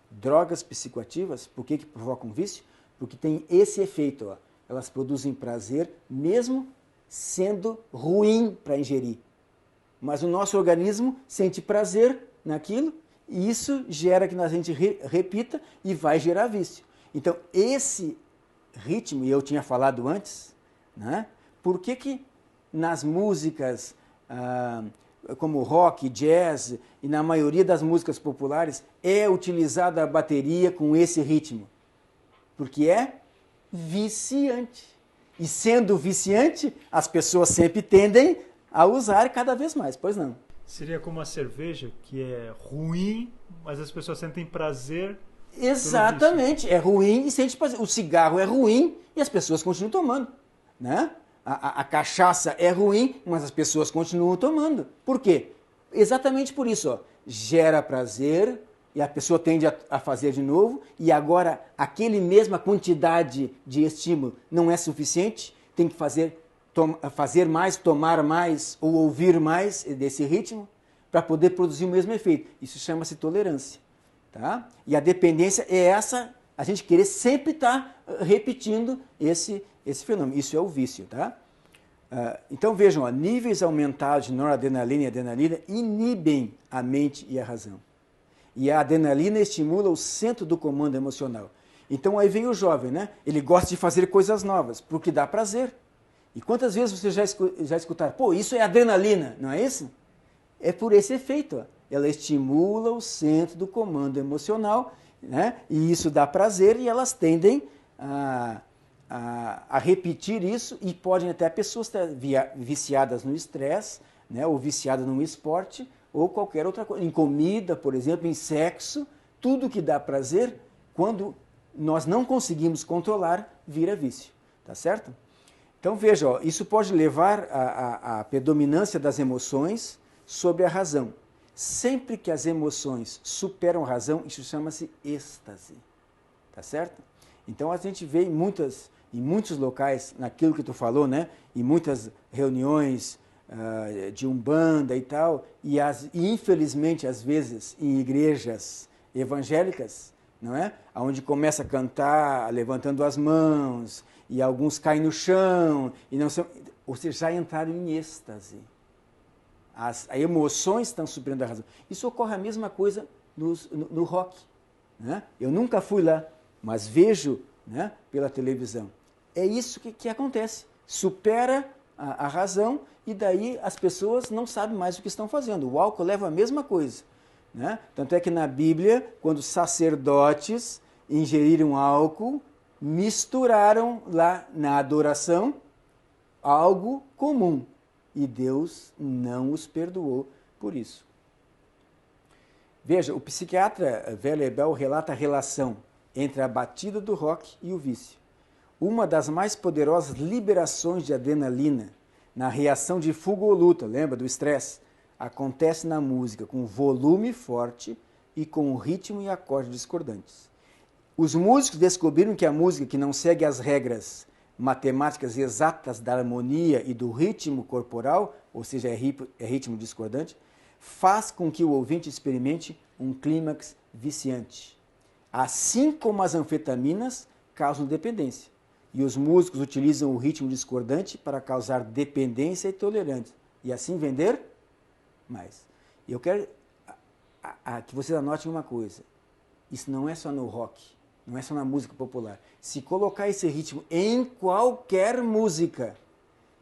Drogas psicoativas, por que provocam vício? Porque tem esse efeito, elas produzem prazer mesmo sendo ruim para ingerir. Mas o nosso organismo sente prazer naquilo e isso gera que a gente repita e vai gerar vício. Então, esse ritmo, e eu tinha falado antes, né? Por que nas músicas como rock, jazz e na maioria das músicas populares é utilizada a bateria com esse ritmo? Porque é viciante. E sendo viciante, as pessoas sempre tendem a usar cada vez mais, pois não? Seria como a cerveja, que é ruim, mas as pessoas sentem prazer. Exatamente, é ruim e sente prazer. O cigarro é ruim e as pessoas continuam tomando. Né? A cachaça é ruim, mas as pessoas continuam tomando. Por quê? Exatamente por isso. Gera prazer e a pessoa tende a fazer de novo e agora aquele mesma quantidade de estímulo não é suficiente, tem que fazer mais, tomar mais ou ouvir mais desse ritmo para poder produzir o mesmo efeito. Isso chama-se tolerância. Tá? E a dependência é essa a gente querer sempre estar repetindo esse fenômeno. Isso é o vício, tá? Então vejam, níveis aumentados de noradrenalina e adrenalina inibem a mente e a razão. E a adrenalina estimula o centro do comando emocional. Então aí vem o jovem, né? Ele gosta de fazer coisas novas, porque dá prazer. E quantas vezes você já escutaram, pô, isso é adrenalina, não é isso? É por esse efeito, ó. Ela estimula o centro do comando emocional, né? E isso dá prazer e elas tendem a repetir isso e podem até pessoas estar viciadas no estresse, né? Ou viciadas num esporte ou qualquer outra coisa, em comida, por exemplo, em sexo, tudo que dá prazer, quando nós não conseguimos controlar, vira vício, tá certo? Então veja, ó, isso pode levar à predominância das emoções sobre a razão. Sempre que as emoções superam a razão, isso chama-se êxtase, tá certo? Então a gente vê em muitos locais, naquilo que tu falou, né? Em muitas reuniões de umbanda e tal, e infelizmente às vezes em igrejas evangélicas, não é? Onde começa a cantar levantando as mãos, e alguns caem no chão, ou seja, já entraram em êxtase. As emoções estão superando a razão. Isso ocorre a mesma coisa no rock, né? Eu nunca fui lá, mas vejo, né, pela televisão. É isso que acontece. Supera a razão e daí as pessoas não sabem mais o que estão fazendo. O álcool leva a mesma coisa, né? Tanto é que na Bíblia, quando sacerdotes ingeriram álcool, misturaram lá na adoração algo comum e Deus não os perdoou por isso. Veja, o psiquiatra Velho Ebel relata a relação entre a batida do rock e o vício. Uma das mais poderosas liberações de adrenalina na reação de fuga ou luta, lembra do estresse, acontece na música com volume forte e com ritmo e acordes discordantes. Os músicos descobriram que a música que não segue as regras matemáticas exatas da harmonia e do ritmo corporal, ou seja, é ritmo discordante, faz com que o ouvinte experimente um clímax viciante. Assim como as anfetaminas causam dependência. E os músicos utilizam o ritmo discordante para causar dependência e tolerância. E assim vender mais. Eu quero que vocês anotem uma coisa. Isso não é só no rock. Não é só na música popular. Se colocar esse ritmo em qualquer música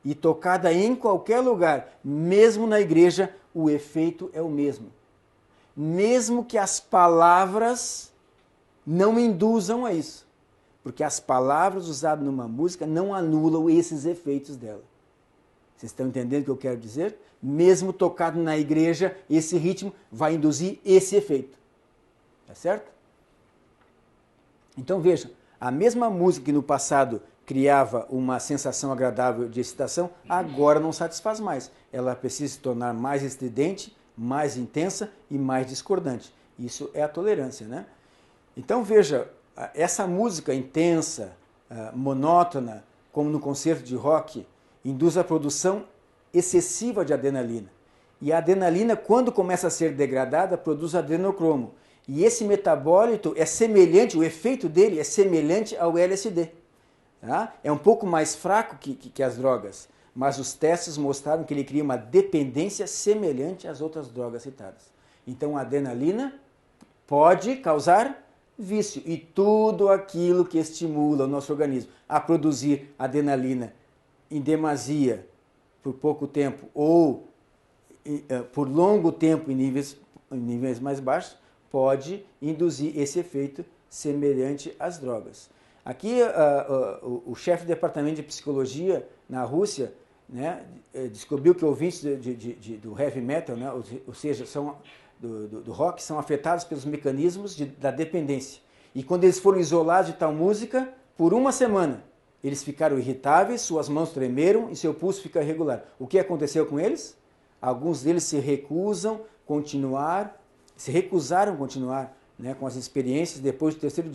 e tocada em qualquer lugar, mesmo na igreja, o efeito é o mesmo. Mesmo que as palavras não induzam a isso. Porque as palavras usadas numa música não anulam esses efeitos dela. Vocês estão entendendo o que eu quero dizer? Mesmo tocado na igreja, esse ritmo vai induzir esse efeito. Tá certo? Então vejam, a mesma música que no passado criava uma sensação agradável de excitação, agora não satisfaz mais. Ela precisa se tornar mais estridente, mais intensa e mais discordante. Isso é a tolerância, né? Então veja, essa música intensa, monótona, como no concerto de rock, induz a produção excessiva de adrenalina. E a adrenalina, quando começa a ser degradada, produz adrenocromo. E esse metabólito é semelhante, o efeito dele é semelhante ao LSD. Tá? É um pouco mais fraco que as drogas, mas os testes mostraram que ele cria uma dependência semelhante às outras drogas citadas. Então a adrenalina pode causar vício e tudo aquilo que estimula o nosso organismo a produzir adrenalina em demasia por pouco tempo ou por longo tempo em níveis mais baixos, pode induzir esse efeito semelhante às drogas. Aqui, o chefe do departamento de psicologia na Rússia, né, descobriu que ouvintes do heavy metal, né, ou seja, do rock, são afetados pelos mecanismos da dependência. E quando eles foram isolados de tal música, por uma semana, eles ficaram irritáveis, suas mãos tremeram e seu pulso fica irregular. O que aconteceu com eles? Alguns deles se recusaram a continuar, né, com as experiências depois do terceiro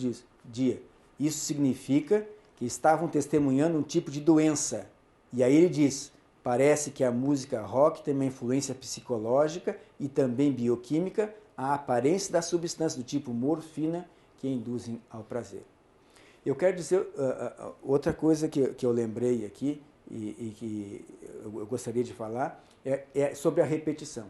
dia. Isso significa que estavam testemunhando um tipo de doença. E aí ele diz, parece que a música rock tem uma influência psicológica e também bioquímica, a aparência das substâncias do tipo morfina que induzem ao prazer. Eu quero dizer outra coisa que eu lembrei aqui e que eu gostaria de falar é sobre a repetição.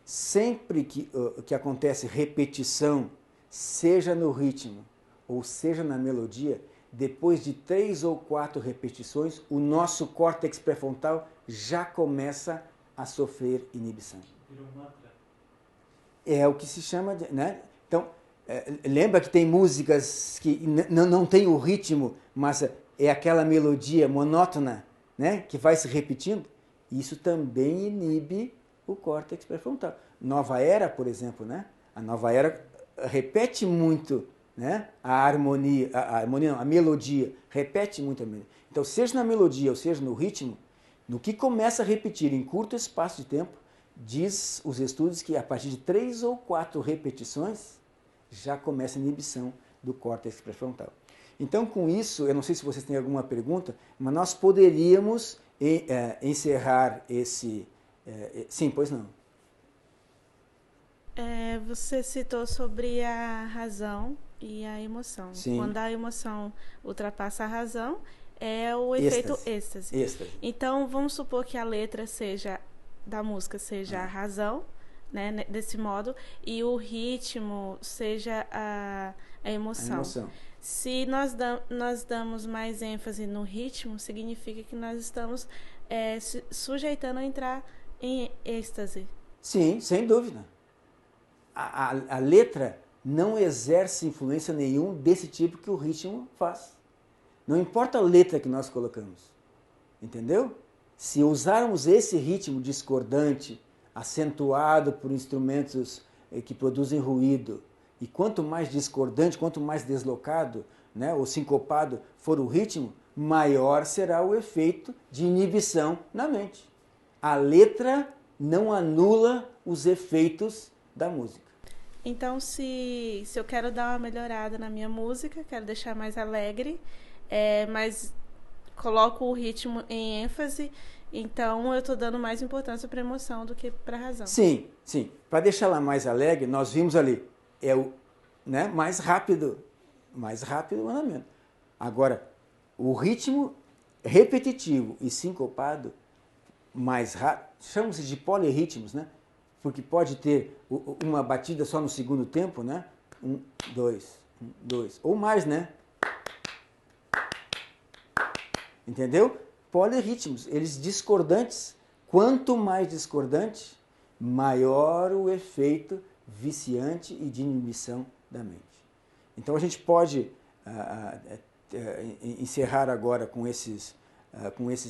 Sempre que acontece repetição, seja no ritmo ou seja na melodia, depois de 3 ou 4 repetições, o nosso córtex pré-frontal já começa a sofrer inibição. É o que se chama de... Né? Então, lembra que tem músicas que não tem o ritmo, mas é aquela melodia monótona, né? Que vai se repetindo? Isso também inibe o córtex pré-frontal. Nova Era, por exemplo, né? A Nova Era repete muito, né? A melodia, repete muito a melodia. Então, seja na melodia ou seja no ritmo, no que começa a repetir em curto espaço de tempo, diz os estudos que a partir de 3 ou 4 repetições já começa a inibição do córtex pré-frontal. Então, com isso, eu não sei se vocês têm alguma pergunta, mas nós poderíamos encerrar esse... sim, pois não. Você citou sobre a razão e a emoção. Sim. Quando a emoção ultrapassa a razão, é o efeito êxtase. Então, vamos supor que a letra da música seja a razão, né, desse modo, e o ritmo seja a emoção. Se nós damos mais ênfase no ritmo, significa que nós estamos sujeitando a entrar em êxtase. Sim, sem dúvida. A letra não exerce influência nenhum desse tipo que o ritmo faz. Não importa a letra que nós colocamos. Entendeu? Se usarmos esse ritmo discordante, acentuado por instrumentos que produzem ruído, e quanto mais discordante, quanto mais deslocado, né, ou sincopado for o ritmo, maior será o efeito de inibição na mente. A letra não anula os efeitos da música. Então, se eu quero dar uma melhorada na minha música, quero deixar mais alegre, mas coloco o ritmo em ênfase, então eu estou dando mais importância para a emoção do que para a razão. Sim, sim. Para deixá-la mais alegre, nós vimos ali, mais rápido o andamento. Agora, o ritmo repetitivo e sincopado, mais rápido, chamam-se de polirritmos, né? Porque pode ter uma batida só no segundo tempo, né? 1, 2, 1, 2, ou mais, né? Entendeu? Polirritmos, eles discordantes. Quanto mais discordante, maior o efeito viciante e de inibição da mente. Então a gente pode encerrar agora com esses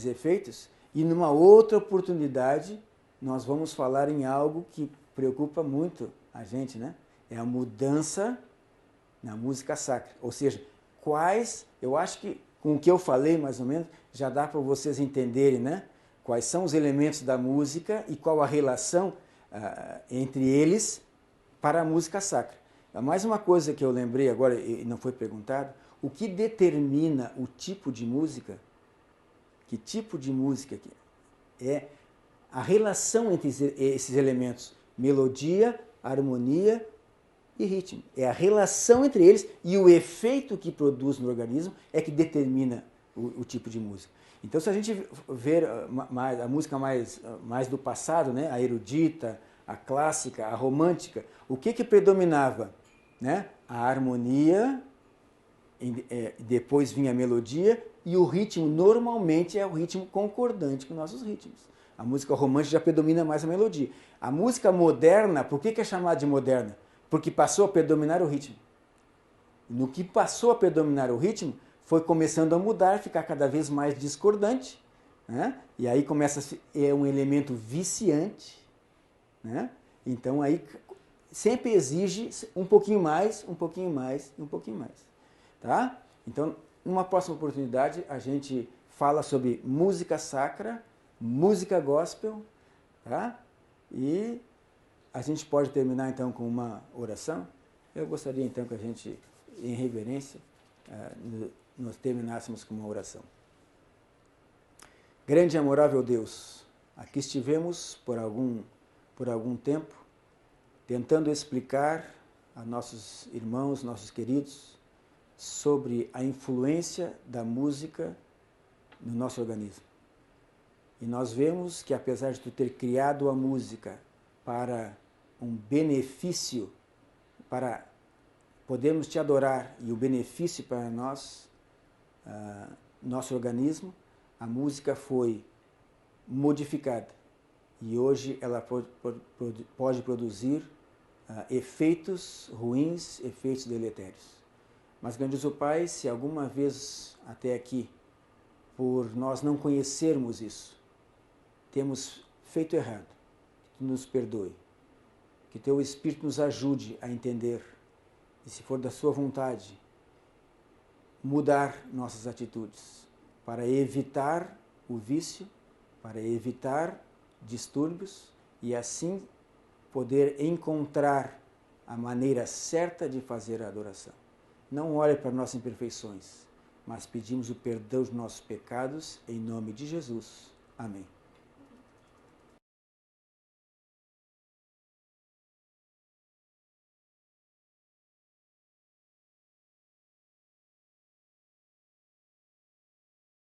efeitos e numa outra oportunidade nós vamos falar em algo que preocupa muito a gente, né? É a mudança na música sacra. Ou seja, eu acho que com o que eu falei mais ou menos, já dá para vocês entenderem, né? Quais são os elementos da música e qual a relação entre eles para a música sacra. Mais uma coisa que eu lembrei agora e não foi perguntado, o que determina o tipo de música? Que tipo de música é a relação entre esses elementos, melodia, harmonia e ritmo. É a relação entre eles e o efeito que produz no organismo é que determina o tipo de música. Então, se a gente ver a música mais do passado, né, a erudita, a clássica, a romântica, o que predominava? Né? A harmonia, depois vinha a melodia e o ritmo normalmente é o ritmo concordante com nossos ritmos. A música romântica já predomina mais a melodia. A música moderna, por que é chamada de moderna? Porque passou a predominar o ritmo. No que passou a predominar o ritmo, foi começando a mudar, ficar cada vez mais discordante, né? E aí é um elemento viciante, né? Então aí sempre exige um pouquinho mais, um pouquinho mais e um pouquinho mais. Tá? Então, numa próxima oportunidade, a gente fala sobre música sacra, música gospel, tá? E a gente pode terminar então com uma oração. Eu gostaria então que a gente, em reverência, nós terminássemos com uma oração. Grande e amorável Deus, aqui estivemos por algum tempo tentando explicar a nossos irmãos, nossos queridos, sobre a influência da música no nosso organismo. E nós vemos que, apesar de tu ter criado a música para um benefício, para podermos te adorar, e o benefício para nós, nosso organismo, a música foi modificada. E hoje ela pode produzir efeitos ruins, efeitos deletérios. Mas, grandioso Pai, se alguma vez até aqui, por nós não conhecermos isso, temos feito errado, que tu nos perdoe, que teu Espírito nos ajude a entender, e se for da sua vontade, mudar nossas atitudes, para evitar o vício, para evitar distúrbios e assim poder encontrar a maneira certa de fazer a adoração. Não olhe para nossas imperfeições, mas pedimos o perdão dos nossos pecados em nome de Jesus. Amém.